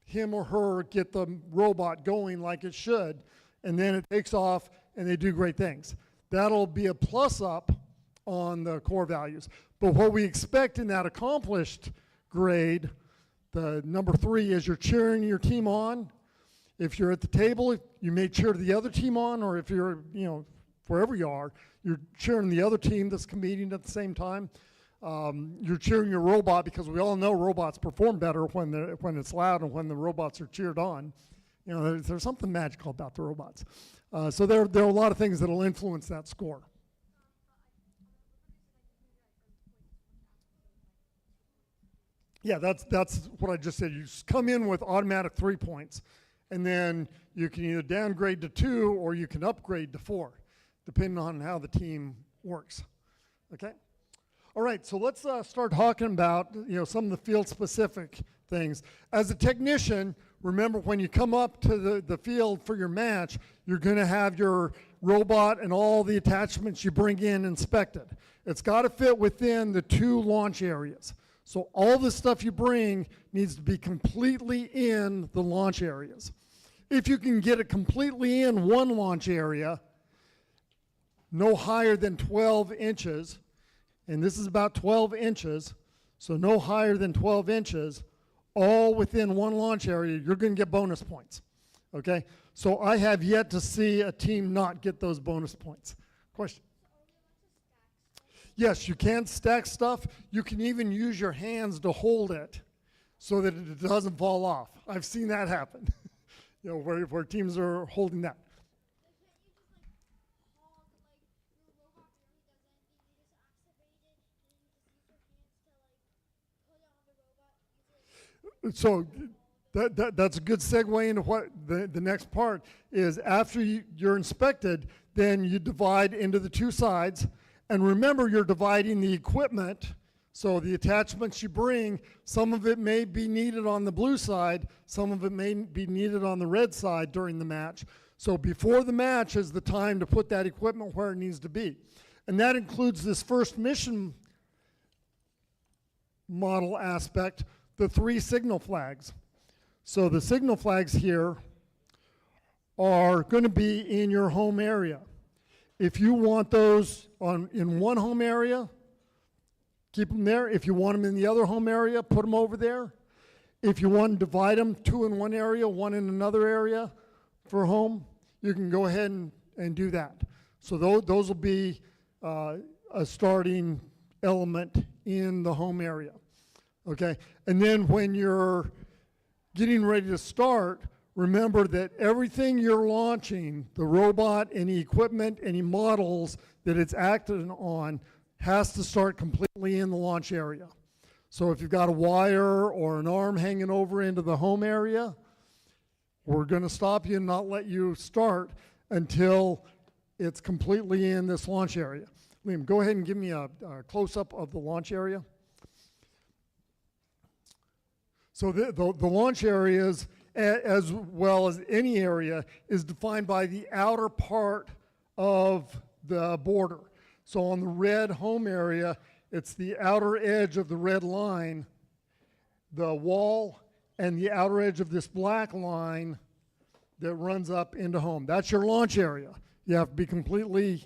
him or her get the robot going like it should, and then it takes off and they do great things. That'll be a plus up on the core values. But what we expect in that accomplished grade, the number 3, is you're cheering your team on. If you're at the table, you may cheer the other team on, or if you're, wherever you are, you're cheering the other team that's competing at the same time. You're cheering your robot, because we all know robots perform better when it's loud and when the robots are cheered on. There's something magical about the robots. So there are a lot of things that will influence that score. Yeah, that's what I just said. You just come in with automatic 3 points, and then you can either downgrade to 2 or you can upgrade to 4, depending on how the team works. Okay? All right, so let's start talking about some of the field-specific things. As a technician, remember, when you come up to the field for your match, you're going to have your robot and all the attachments you bring in inspected. It's got to fit within the 2 launch areas. So all the stuff you bring needs to be completely in the launch areas. If you can get it completely in one launch area, no higher than 12 inches, and this is about 12 inches, so no higher than 12 inches, all within one launch area, you're going to get bonus points. Okay? So I have yet to see a team not get those bonus points. Question? Yes, you can stack stuff. You can even use your hands to hold it so that it doesn't fall off. I've seen that happen, where teams are holding that. So that's a good segue into what the next part is. After you're inspected, then you divide into the 2 sides. And remember, you're dividing the equipment. So the attachments you bring, some of it may be needed on the blue side, some of it may be needed on the red side during the match. So before the match is the time to put that equipment where it needs to be. And that includes this first mission model aspect, the 3 signal flags. So the signal flags here are going to be in your home area. If you want those in one home area, keep them there. If you want them in the other home area, put them over there. If you want to divide them, 2 in one area, 1 in another area for home, you can go ahead and do that. So those will be a starting element in the home area. Okay, and then when you're getting ready to start, remember that everything you're launching, the robot, any equipment, any models that it's acting on, has to start completely in the launch area. So if you've got a wire or an arm hanging over into the home area, we're going to stop you and not let you start until it's completely in this launch area. Liam, go ahead and give me a close-up of the launch area. So the launch areas, as well as any area, is defined by the outer part of the border. So on the red home area, it's the outer edge of the red line. The wall and the outer edge of this black line that runs up into home. That's your launch area. You have to be completely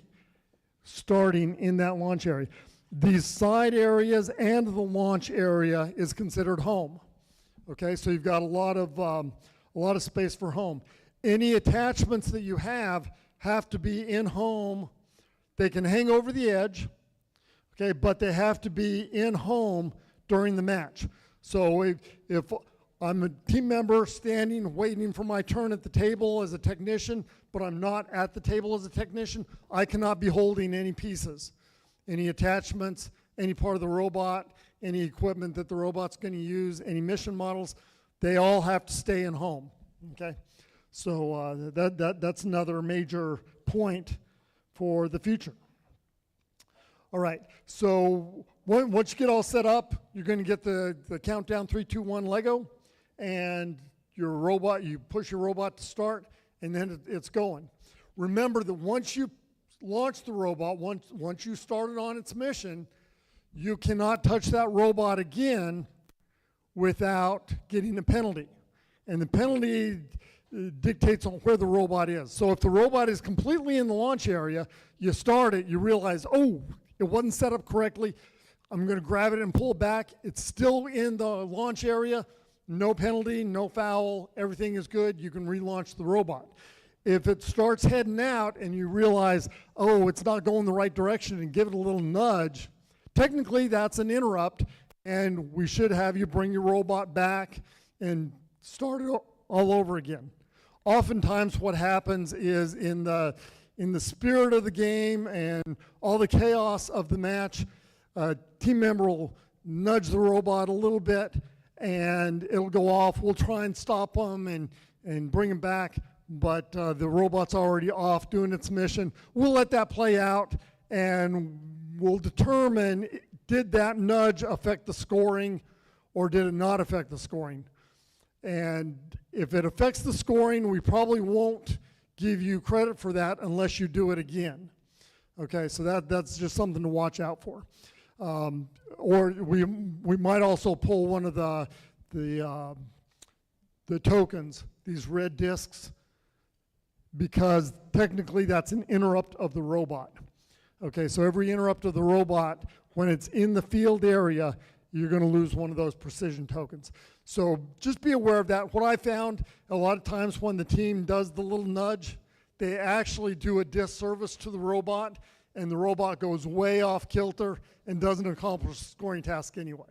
starting in that launch area. These side areas and the launch area is considered home. Okay, so you've got a lot of space for home. Any attachments that you have to be in home. They can hang over the edge, okay, but they have to be in home during the match. So if I'm a team member standing, waiting for my turn at the table as a technician, but I'm not at the table as a technician, I cannot be holding any pieces, any attachments, any part of the robot, any equipment that the robot's going to use, any mission models. They all have to stay in home, okay? So that's another major point for the future. All right, so once you get all set up, you're going to get the countdown 3, 2, 1 Lego, and your robot, you push your robot to start, and then it's going. Remember that once you launch the robot, once you start it on its mission, you cannot touch that robot again without getting a penalty. And the penalty dictates on where the robot is. So if the robot is completely in the launch area, you start it, you realize, oh, it wasn't set up correctly. I'm going to grab it and pull it back. It's still in the launch area. No penalty, no foul. Everything is good. You can relaunch the robot. If it starts heading out and you realize, oh, it's not going the right direction, and give it a little nudge, technically that's an interrupt, and we should have you bring your robot back and start it all over again. Oftentimes what happens is in the spirit of the game and all the chaos of the match, a team member will nudge the robot a little bit and it'll go off. We'll try and stop them and bring them back, but the robot's already off doing its mission. We'll let that play out and we'll determine, did that nudge affect the scoring or did it not affect the scoring? And if it affects the scoring, we probably won't give you credit for that unless you do it again. Okay, so that's just something to watch out for. Or we might also pull one of the tokens, these red discs, because technically that's an interrupt of the robot. Okay, so every interrupt of the robot, when it's in the field area, you're going to lose one of those precision tokens. So just be aware of that. What I found, a lot of times when the team does the little nudge, they actually do a disservice to the robot, and the robot goes way off kilter and doesn't accomplish the scoring task anyway.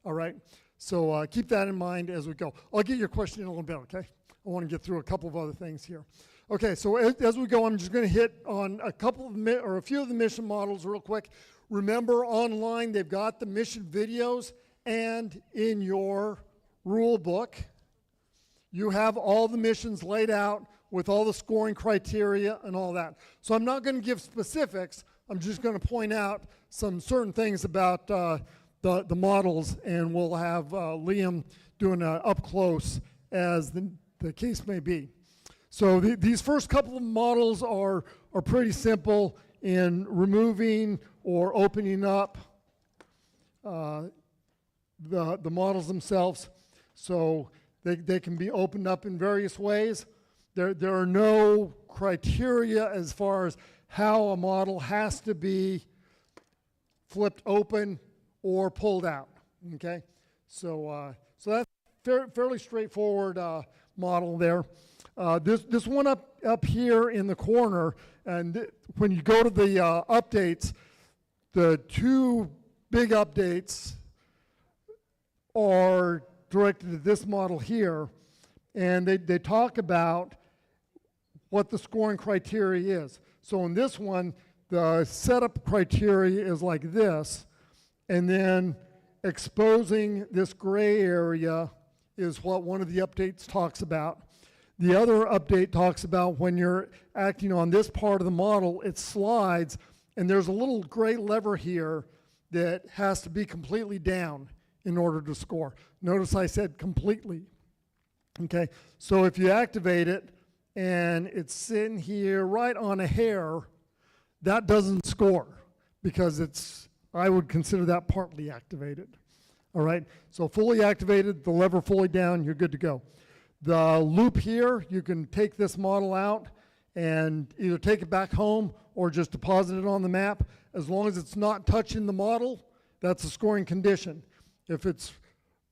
All right? So keep that in mind as we go. I'll get your question in a little bit, okay? I want to get through a couple of other things here. Okay, so as we go, I'm just going to hit on a few of the mission models real quick. Remember, online, they've got the mission videos, and in your rule book, you have all the missions laid out with all the scoring criteria and all that. So I'm not going to give specifics. I'm just going to point out some certain things about the models, and we'll have Liam doing an up close as the case may be. So these first couple of models are pretty simple in removing or opening up the models themselves. So they can be opened up in various ways. There are no criteria as far as how a model has to be flipped open or pulled out, okay? So that's fairly straightforward model there. This one up here in the corner, and when you go to the updates, the two big updates are directed to this model here, and they talk about what the scoring criteria is. So in this one, the setup criteria is like this, and then exposing this gray area is what one of the updates talks about. The other update talks about when you're acting on this part of the model, it slides, and there's a little gray lever here that has to be completely down in order to score. Notice I said completely. Okay, so if you activate it and it's sitting here right on a hair, that doesn't score because I would consider that partly activated. All right, so fully activated, the lever fully down, you're good to go. The loop here, you can take this model out and either take it back home or just deposit it on the map. As long as it's not touching the model, that's a scoring condition. If it's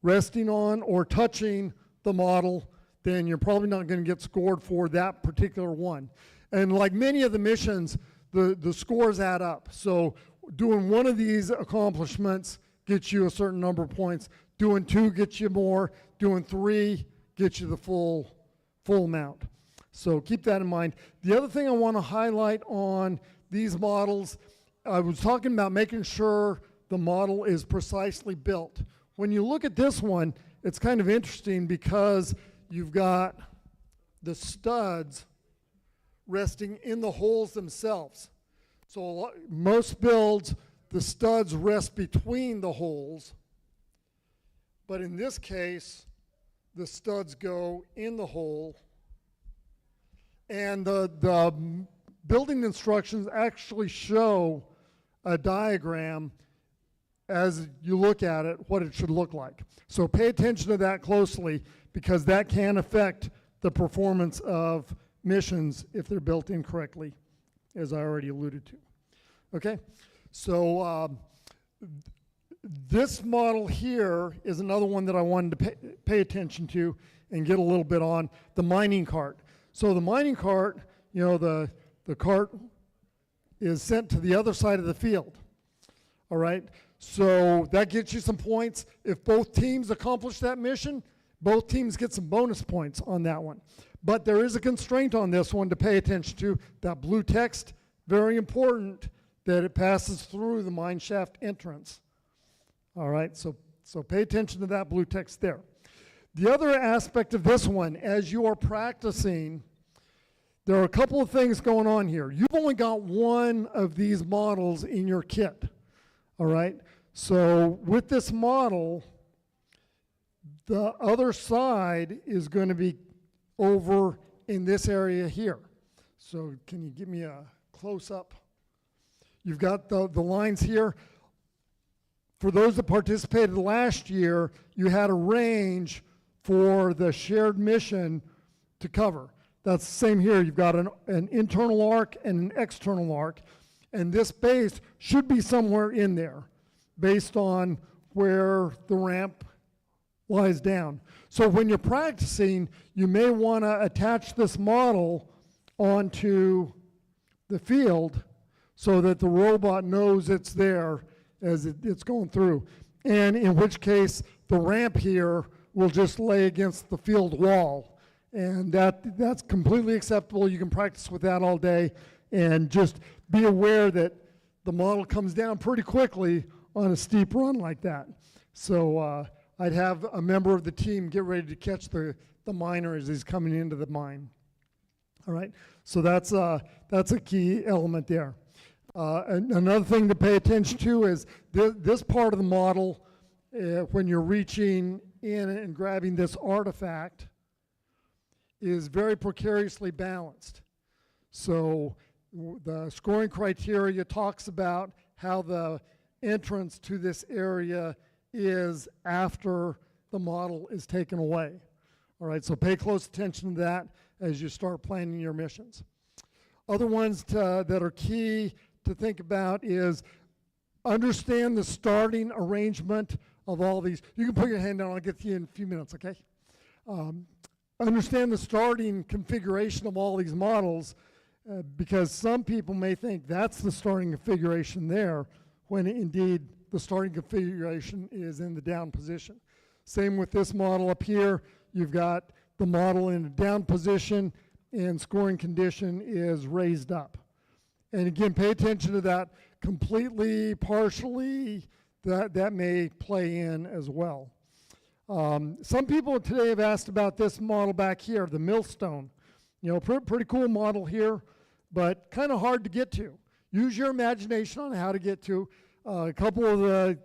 resting on or touching the model, then you're probably not going to get scored for that particular one. And like many of the missions, the scores add up. So doing one of these accomplishments gets you a certain number of points. Doing 2 gets you more. Doing 3 gets you the full amount. So keep that in mind. The other thing I want to highlight on these models, I was talking about making sure the model is precisely built. When you look at this one, it's kind of interesting because you've got the studs resting in the holes themselves. So most builds, the studs rest between the holes, but in this case, the studs go in the hole, and the building instructions actually show a diagram as you look at it, what it should look like. So pay attention to that closely because that can affect the performance of missions if they're built incorrectly, as I already alluded to. Okay, so this model here is another one that I wanted to pay attention to and get a little bit on, the mining cart. So the mining cart, you know, the cart is sent to the other side of the field, all right? So that gets you some points. If both teams accomplish that mission, both teams get some bonus points on that one. But there is a constraint on this one to pay attention to. That blue text, very important that it passes through the mine shaft entrance. All right, so pay attention to that blue text there. The other aspect of this one, as you are practicing, there are a couple of things going on here. You've only got one of these models in your kit, all right? So with this model, the other side is going to be over in this area here. So can you give me a close-up? You've got the lines here. For those that participated last year, you had a range for the shared mission to cover. That's the same here. You've got an internal arc and an external arc, and this base should be somewhere in there based on where the ramp lies down. So when you're practicing, you may want to attach this model onto the field so that the robot knows it's there as it's going through. And in which case, the ramp here will just lay against the field wall. And that's completely acceptable. You can practice with that all day. And just be aware that the model comes down pretty quickly on a steep run like that. So I'd have a member of the team get ready to catch the miner as he's coming into the mine. All right, so that's a key element there. And another thing to pay attention to is this part of the model, when you're reaching in and grabbing this artifact, is very precariously balanced. So the scoring criteria talks about how the entrance to this area is after the model is taken away. All right, so pay close attention to that as you start planning your missions. Other ones that are key to think about is understand the starting arrangement of all these. You can put your hand down, I'll get to you in a few minutes, okay? Understand the starting configuration of all these models because some people may think that's the starting configuration there when indeed the starting configuration is in the down position. Same with this model up here. You've got the model in a down position and scoring condition is raised up. And again, pay attention to that completely, partially, that may play in as well. Some people today have asked about this model back here, the millstone. You know, pretty cool model here, but kind of hard to get to. Use your imagination on how to get to. A couple of the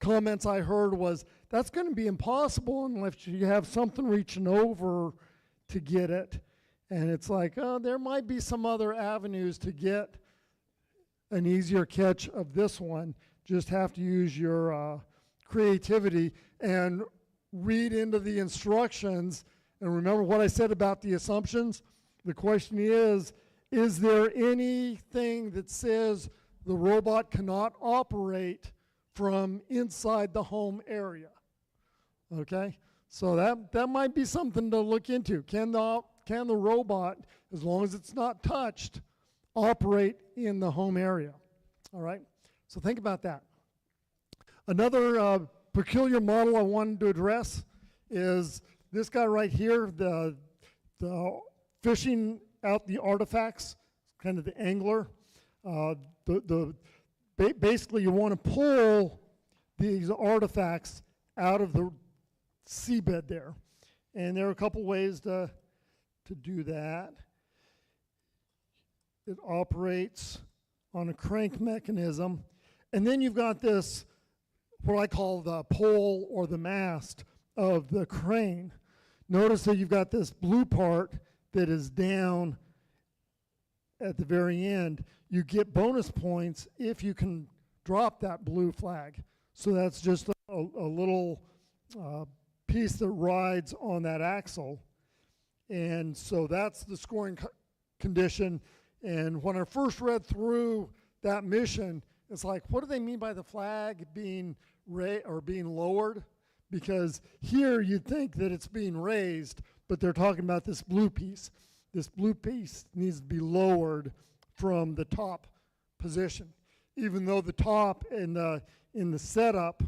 comments I heard was, that's going to be impossible unless you have something reaching over to get it. And it's like, oh, there might be some other avenues to get an easier catch of this one. Just have to use your creativity and read into the instructions. And remember what I said about the assumptions? The question is there anything that says the robot cannot operate from inside the home area? Okay, so that might be something to look into. Can the robot, as long as it's not touched, operate in the home area? All right, so think about that. Another peculiar model I wanted to address is this guy right here, the fishing out the artifacts, kind of the angler. Basically, you want to pull these artifacts out of the seabed there. And there are a couple ways to do that. It operates on a crank mechanism. And then you've got this, what I call the pole or the mast of the crane. Notice that you've got this blue part that is down at the very end. You get bonus points if you can drop that blue flag. So that's just a little piece that rides on that axle. And so that's the scoring condition. And when I first read through that mission, it's like, what do they mean by the flag being being lowered? Because here you'd think that it's being raised, but they're talking about this blue piece. This blue piece needs to be lowered from the top position, even though the top in the setup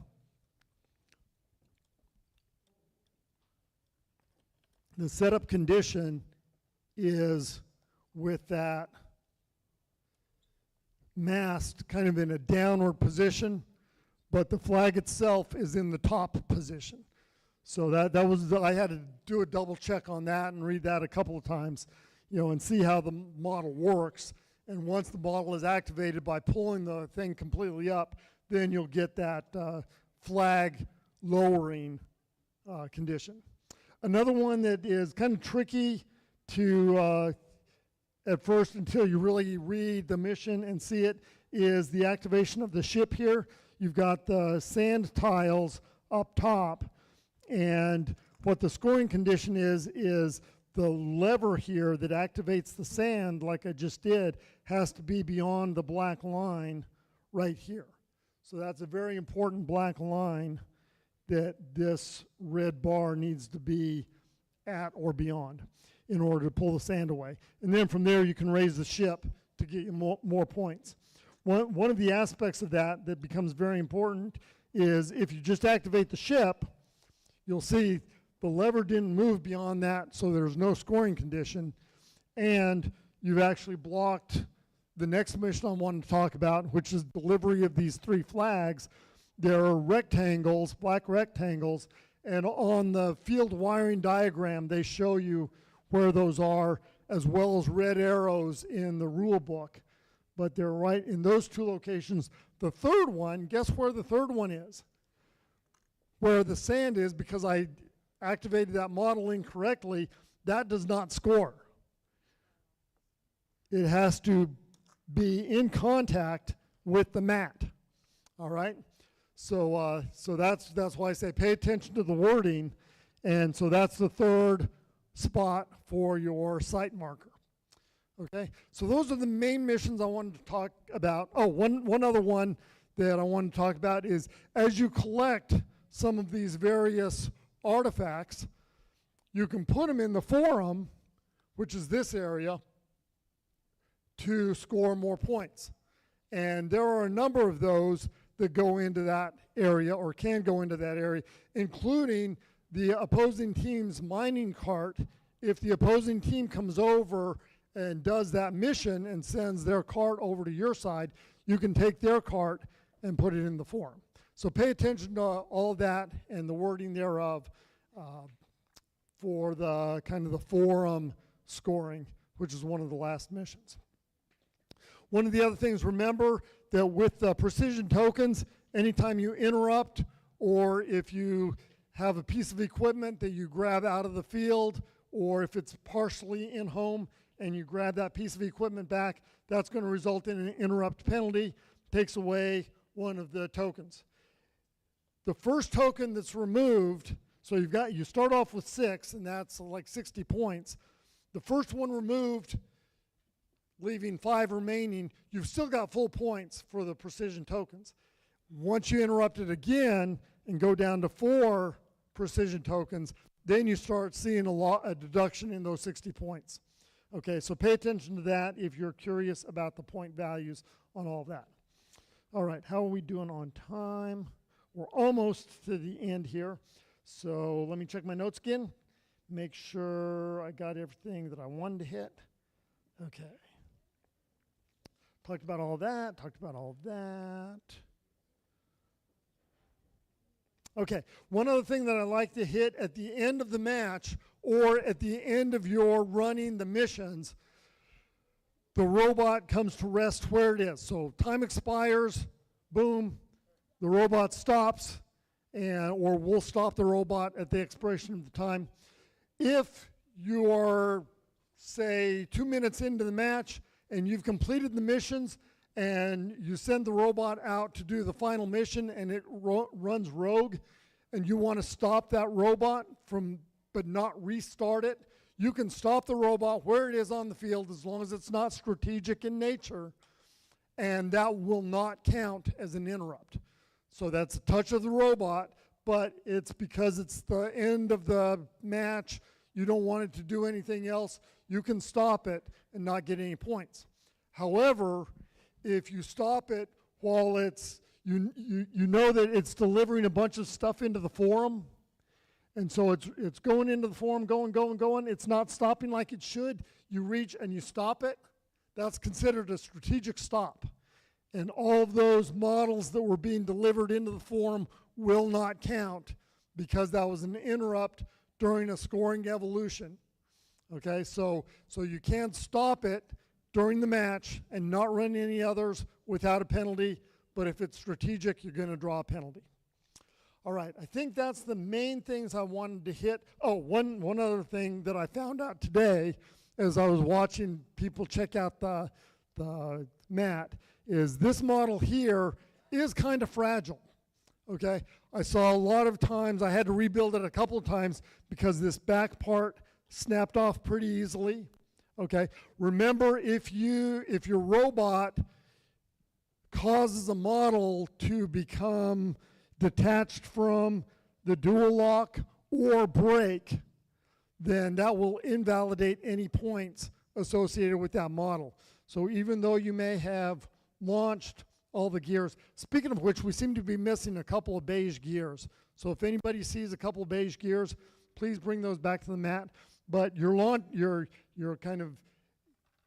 condition is with that mast kind of in a downward position, but the flag itself is in the top position. So that was, I had to do a double check on that and read that a couple of times, and see how the model works. And once the model is activated by pulling the thing completely up, then you'll get that flag lowering condition. Another one that is kind of tricky to at first until you really read the mission and see it is the activation of the ship here. You've got the sand tiles up top, and what the scoring condition is the lever here that activates the sand, like I just did, has to be beyond the black line right here. So that's a very important black line that this red bar needs to be at or beyond in order to pull the sand away. And then from there you can raise the ship to get you more points. One of the aspects of that becomes very important is if you just activate the ship, you'll see the lever didn't move beyond that, so there's no scoring condition, and you've actually blocked the next mission I wanted to talk about, which is delivery of these 3 flags. There are rectangles, black rectangles, and on the field wiring diagram, they show you where those are, as well as red arrows in the rule book. But they're right in those 2 locations. The third one, guess where the third one is? Where the sand is, because I activated that model incorrectly, that does not score. It has to be in contact with the mat. All right? So that's why I say pay attention to the wording, and so that's the third spot for your site marker. Okay, so those are the main missions I wanted to talk about. Oh, one other one that I wanted to talk about is as you collect some of these various artifacts, you can put them in the forum, which is this area, to score more points. And there are a number of those that go into that area or can go into that area, including the opposing team's mining cart. If the opposing team comes over and does that mission and sends their cart over to your side, you can take their cart and put it in the forum. So pay attention to all of that and the wording thereof for the kind of the forum scoring, which is one of the last missions. One of the other things, remember that with precision tokens, anytime you interrupt or if you have a piece of equipment that you grab out of the field, or if it's partially in home and you grab that piece of equipment back, that's going to result in an interrupt penalty, takes away one of the tokens. the first token that's removed, so you start off with 6, and that's like 60 points. The first one removed, leaving 5 remaining, you've still got full points for the precision tokens. Once you interrupt it again and go down to 4 precision tokens, then you start seeing a deduction in those 60 points. Okay, so pay attention to that if you're curious about the point values on all that. All right, how are we doing on time? We're almost to the end here. So let me check my notes again. Make sure I got everything that I wanted to hit. Okay. Talked about all that, talked about all that. Okay, one other thing that I like to hit at the end of the match or at the end of your running the missions, the robot comes to rest where it is. So time expires, boom, the robot stops, or we'll stop the robot at the expiration of the time. If you are, say, 2 minutes into the match and you've completed the missions and you send the robot out to do the final mission and it runs rogue and you want to stop that robot but not restart it, you can stop the robot where it is on the field as long as it's not strategic in nature, and that will not count as an interrupt. So that's a touch of the robot, but it's because it's the end of the match, you don't want it to do anything else, you can stop it and not get any points. However, if you stop it while it's, you know that it's delivering a bunch of stuff into the forum, and so it's going into the forum, going, it's not stopping like it should, you reach and you stop it, that's considered a strategic stop. And all of those models that were being delivered into the forum will not count because that was an interrupt during a scoring evolution. Okay, so you can't stop it during the match and not run any others without a penalty, but if it's strategic, you're going to draw a penalty. All right, I think that's the main things I wanted to hit. Oh, one other thing that I found out today as I was watching people check out the mat is this model here is kind of fragile. Okay, I saw a lot of times, I had to rebuild it a couple of times because this back part snapped off pretty easily. Okay, remember if your robot causes a model to become detached from the dual lock or break, then that will invalidate any points associated with that model. So even though you may have launched all the gears, speaking of which, we seem to be missing a couple of beige gears. So if anybody sees a couple of beige gears, please bring those back to the mat. But you're kind of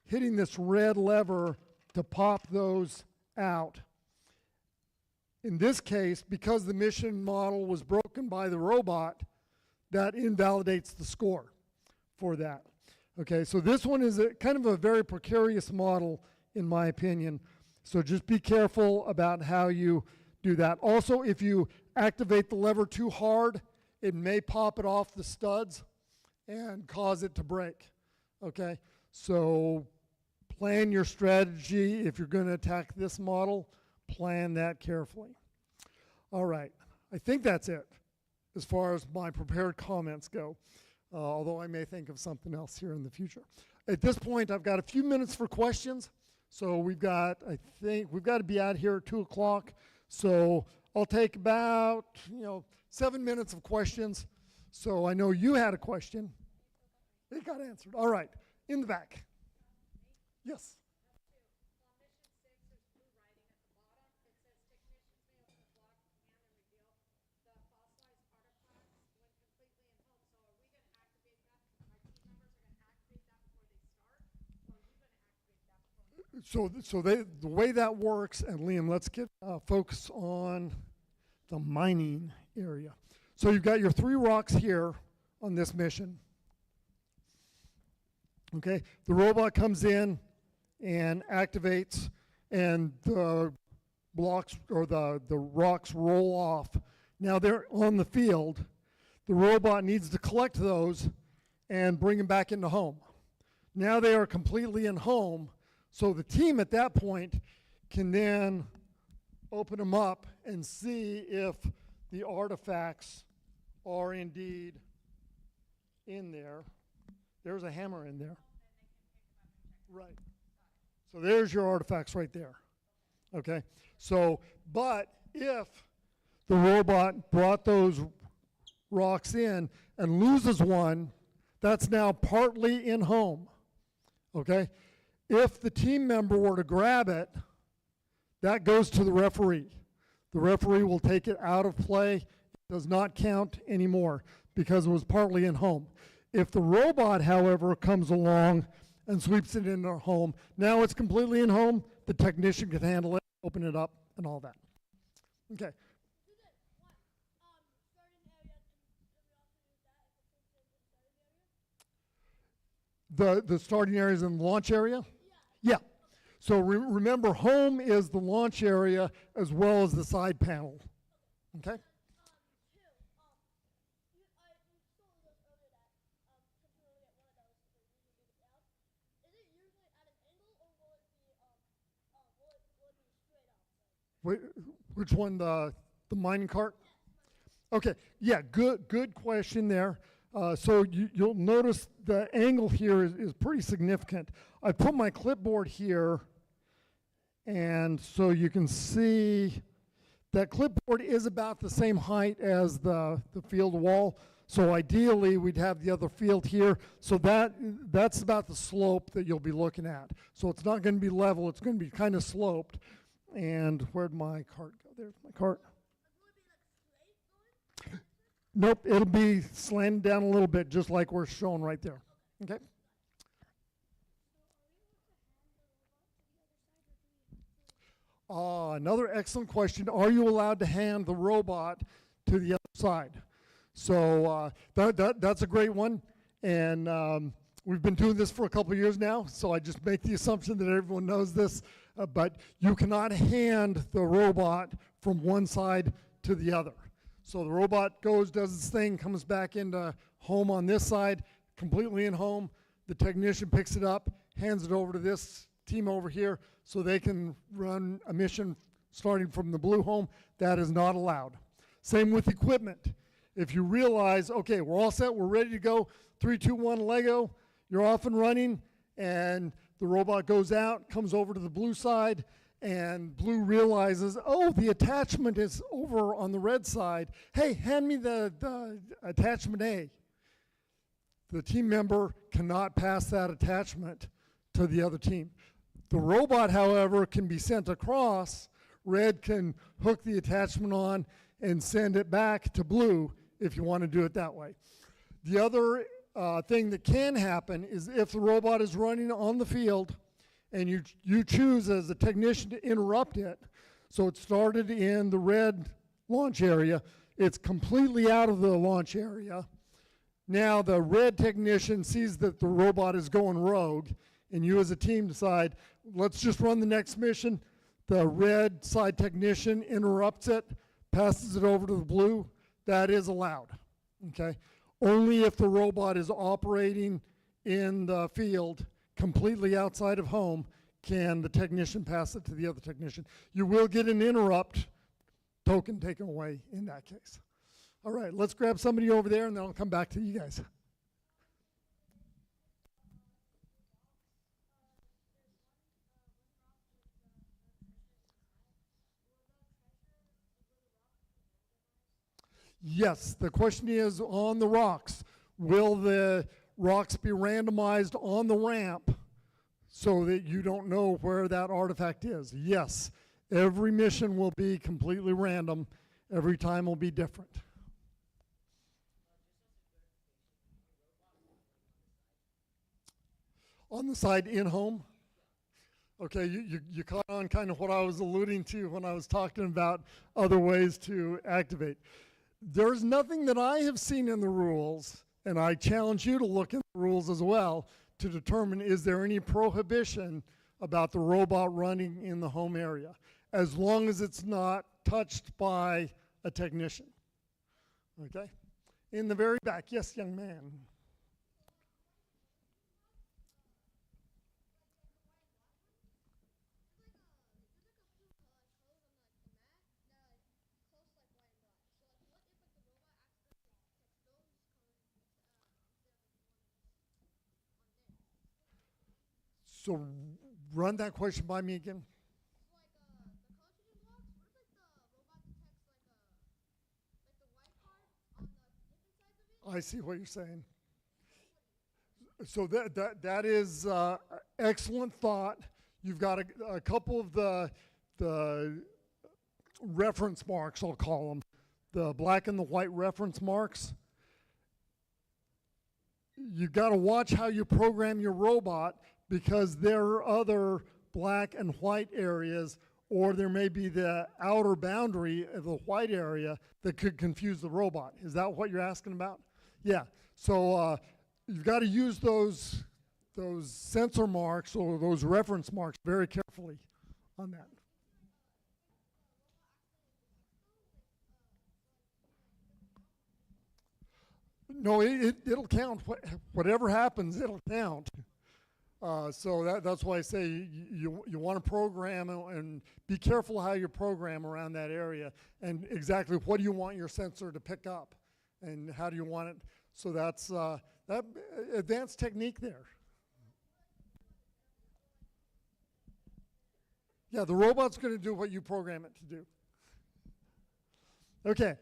hitting this red lever to pop those out. In this case, because the mission model was broken by the robot, that invalidates the score for that. Okay, so this one is kind of a very precarious model in my opinion. So just be careful about how you do that. Also, if you activate the lever too hard, it may pop it off the studs and cause it to break. Okay, so plan your strategy. If you're going to attack this model, plan that carefully. All right, I think that's it as far as my prepared comments go, although I may think of something else here in the future. At this point, I've got a few minutes for questions. So I think we've got to be out here at 2 o'clock. So I'll take about 7 minutes of questions. So I know you had a question. It got answered. All right, in the back. Yes. On mission 6, there's blue writing at the bottom. It says technicians may open the block and reveal the fossilized artifacts when completely in hold. So are we going to activate that? My team members are going to activate that before they start? Or are you going to activate that before we start? The way that works, and Liam, let's get focus on the mining area. So you've got your 3 rocks here on this mission. Okay, the robot comes in and activates, and the blocks or the rocks roll off. Now they're on the field. The robot needs to collect those and bring them back into home. Now they are completely in home, so the team at that point can then open them up and see if the artifacts are indeed in there. There's a hammer in there. Right. So there's your artifacts right there. Okay? So, but if the robot brought those rocks in and loses one, that's now partly in home. Okay? If the team member were to grab it, that goes to the referee. The referee will take it out of play. It does not count anymore because it was partly in home. If the robot, however, comes along and sweeps it into home, now it's completely in home. The technician can handle it, open it up, and all that. Okay. Do that what? Starting area, and we also use that if it's in the starting area? The starting area is in the launch area? Yeah. Yeah. So remember, home is the launch area as well as the side panel. Okay? Two, you told us earlier that since you only get one of those, so usually be the out. Is it usually at an angle, or will it be straight up? Which one, the mining cart? Okay, yeah, good question there. So you'll notice the angle here is pretty significant. I put my clipboard here, and so you can see that clipboard is about the same height as the field wall. So ideally, we'd have the other field here. So that's about the slope that you'll be looking at. So it's not going to be level. It's going to be kind of sloped. And where'd my cart go? There's my cart. Will it be like straight going? Nope, it'll be slanted down a little bit, just like we're shown right there. Okay? Another excellent question. Are you allowed to hand the robot to the other side? So that's a great one. And we've been doing this for a couple of years now, so I just make the assumption that everyone knows this. But you cannot hand the robot from one side to the other. So the robot goes, does its thing, comes back into home on this side, completely in home. The technician picks it up, hands it over to this team over here so they can run a mission starting from the blue home. That is not allowed. Same with equipment. If you realize, okay, we're all set, we're ready to go, 3, 2, 1, Lego, you're off and running, and the robot goes out, comes over to the blue side, and blue realizes, oh, the attachment is over on the red side. Hey, hand me the attachment A. The team member cannot pass that attachment to the other team. The robot, however, can be sent across. Red can hook the attachment on and send it back to blue if you want to do it that way. The other thing that can happen is if the robot is running on the field and you choose as a technician to interrupt it, so it started in the red launch area, it's completely out of the launch area. Now the red technician sees that the robot is going rogue, and you as a team decide, let's just run the next mission. The red side technician interrupts it, passes it over to the blue. That is allowed, okay? Only if the robot is operating in the field completely outside of home can the technician pass it to the other technician. You will get an interrupt token taken away in that case. All right, let's grab somebody over there and then I'll come back to you guys. Yes, the question is on the rocks. Will the rocks be randomized on the ramp so that you don't know where that artifact is? Yes, every mission will be completely random. Every time will be different. On the side in home? Okay, you caught on kind of what I was alluding to when I was talking about other ways to activate. There's nothing that I have seen in the rules, and I challenge you to look in the rules as well to determine is there any prohibition about the robot running in the home area, as long as it's not touched by a technician. Okay? In the very back, yes, young man. So run that question by me again. Like the coaching blocks, what if like the robot detects like the white card on the different sides of it? I see what you're saying. So that is excellent thought. You've got a couple of the reference marks, I'll call them, the black and the white reference marks. You've got to watch how you program your robot, because there are other black and white areas, or there may be the outer boundary of the white area that could confuse the robot. Is that what you're asking about? Yeah. So you've got to use those sensor marks or those reference marks very carefully on that. No, it'll count. Whatever happens, it'll count. So that's why I say you want to program and be careful how you program around that area, and exactly what do you want your sensor to pick up, and how do you want it. So that's that advanced technique there. Yeah, the robot's going to do what you program it to do. Okay,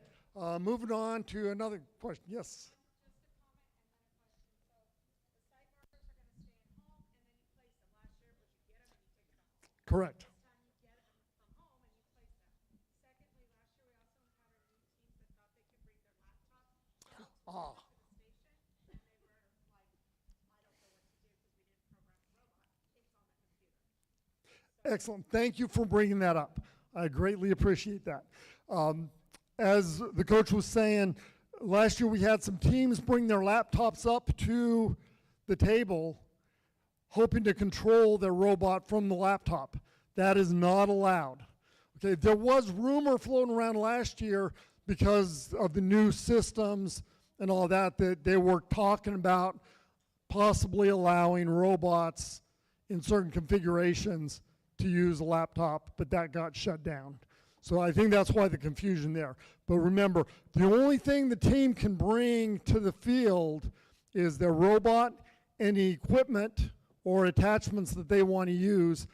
moving on to another question. Yes. Correct. This time you get them from home and you place them. Secondly, last year we also encountered new teams that thought they could bring their laptops to the station, and they were like, I don't know what to do because we didn't program the robot. It's on the computer. Excellent. Thank you for bringing that up. I greatly appreciate that. As the coach was saying, last year we had some teams bring their laptops up to the table, hoping to control their robot from the laptop. That is not allowed. Okay, there was rumor floating around last year because of the new systems and all that they were talking about possibly allowing robots in certain configurations to use a laptop, but that got shut down. So I think that's why the confusion there. But remember, the only thing the team can bring to the field is their robot, any equipment or attachments that they want to use,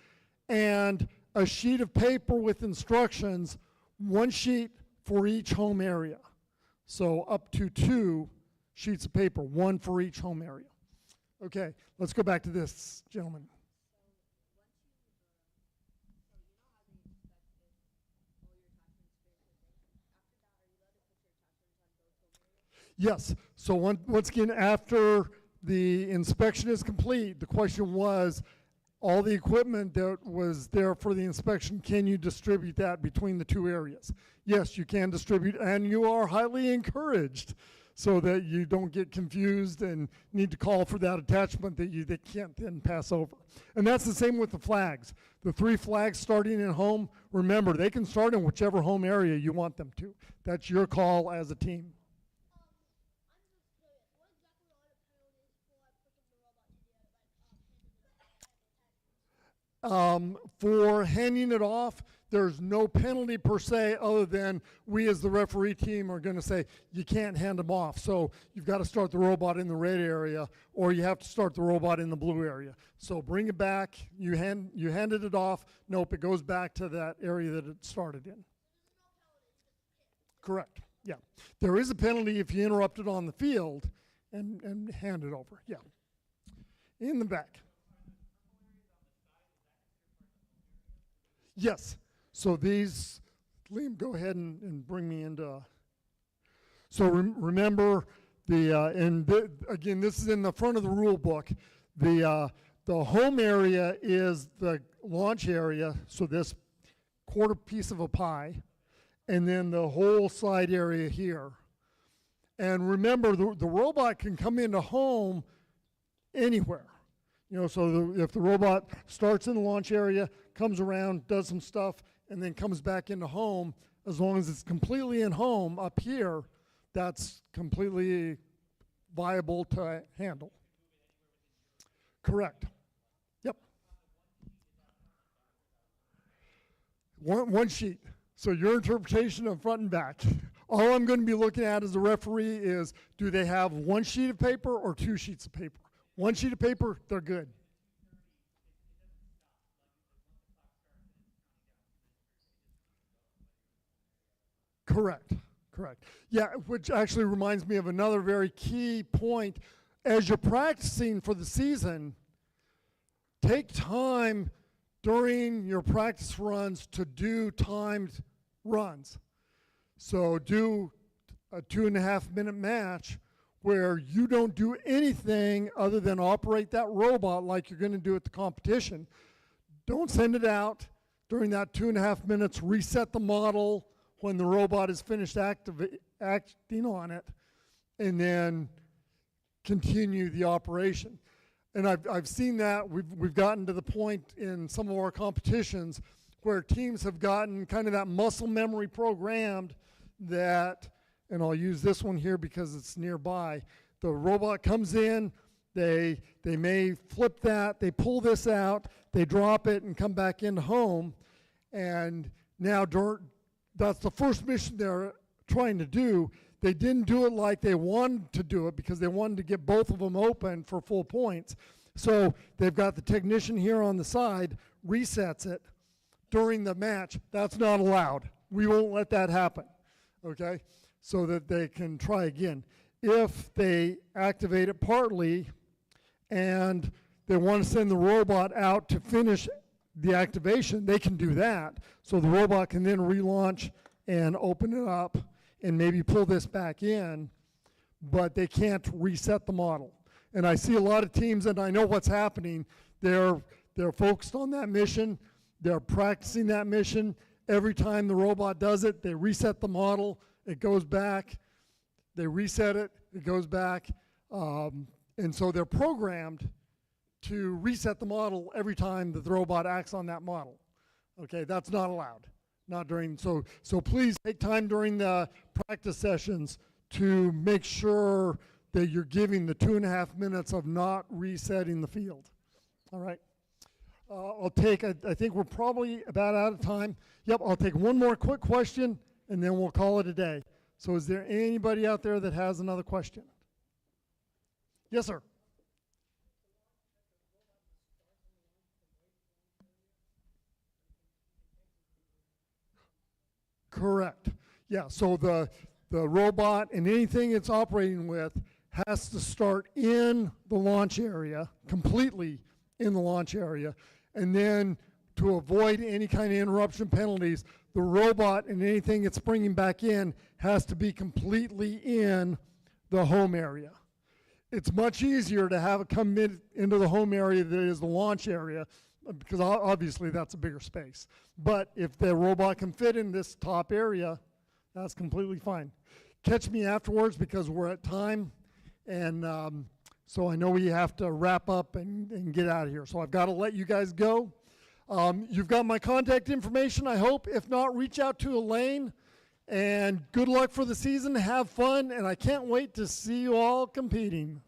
and a sheet of paper with instructions, one sheet for each home area. So up to 2 sheets of paper, one for each home area. Okay, let's go back to this gentleman. Yes, so once again, after the inspection is complete, the question was, all the equipment that was there for the inspection, can you distribute that between the 2 areas? Yes, you can distribute, and you are highly encouraged, so that you don't get confused and need to call for that attachment that they can't then pass over. And that's the same with the flags. The 3 flags starting in home, remember, they can start in whichever home area you want them to. That's your call as a team. I'm just curious, what exactly are the penalties for pushing the robot to the other, For handing it off, there's no penalty per se, other than we as the referee team are going to say you can't hand them off. So you've got to start the robot in the red area, or you have to start the robot in the blue area. So bring it back. You handed it off. Nope, it goes back to that area that it started in. Correct. Yeah. There is a penalty if you interrupt it on the field and hand it over. Yeah. In the back. Yes. So these, Liam, go ahead and bring me into. So remember again, this is in the front of the rule book. The home area is the launch area. So this quarter piece of a pie, and then the whole side area here. And remember, the robot can come into home anywhere. So if the robot starts in the launch area, comes around, does some stuff, and then comes back into home, as long as it's completely in home up here, that's completely viable to handle. Correct. Yep. One sheet. So your interpretation of front and back. All I'm going to be looking at as a referee is, do they have one sheet of paper or 2 sheets of paper? One sheet of paper, they're good. Correct, correct. Yeah, which actually reminds me of another very key point. As you're practicing for the season, take time during your practice runs to do timed runs. So do a 2.5 minute match where you don't do anything other than operate that robot like you're going to do at the competition. Don't send it out during that 2.5 minutes. Reset the model when the robot is finished acting on it, and then continue the operation. And I've seen that. We've gotten to the point in some of our competitions where teams have gotten kind of that muscle memory programmed that, and I'll use this one here because it's nearby. The robot comes in, they may flip that, they pull this out, they drop it and come back into home, and now that's the first mission they're trying to do. They didn't do it like they wanted to do it because they wanted to get both of them open for full points. So they've got the technician here on the side, resets it during the match. That's not allowed. We won't let that happen, okay? So that they can try again. If they activate it partly and they want to send the robot out to finish the activation, they can do that. So the robot can then relaunch and open it up and maybe pull this back in, but they can't reset the model. And I see a lot of teams, and I know what's happening. They're focused on that mission. They're practicing that mission. Every time the robot does it, they reset the model. It goes back. They reset it. It goes back. And so they're programmed to reset the model every time that the robot acts on that model. Okay, that's not allowed. Not during, so please take time during the practice sessions to make sure that you're giving the 2.5 minutes of not resetting the field. All right. I'll take, I think we're probably about out of time. Yep, I'll take one more quick question and then we'll call it a day. So is there anybody out there that has another question? Yes, sir. Correct. Yeah, so the robot and anything it's operating with has to start in the launch area, completely in the launch area, and then to avoid any kind of interruption penalties, the robot and anything it's bringing back in has to be completely in the home area. It's much easier to have it come into the home area than it is the launch area, because obviously that's a bigger space. But if the robot can fit in this top area, that's completely fine. Catch me afterwards because we're at time, and so I know we have to wrap up and get out of here. So I've got to let you guys go. You've got my contact information, I hope. If not, reach out to Elaine, and good luck for the season. Have fun, and I can't wait to see you all competing.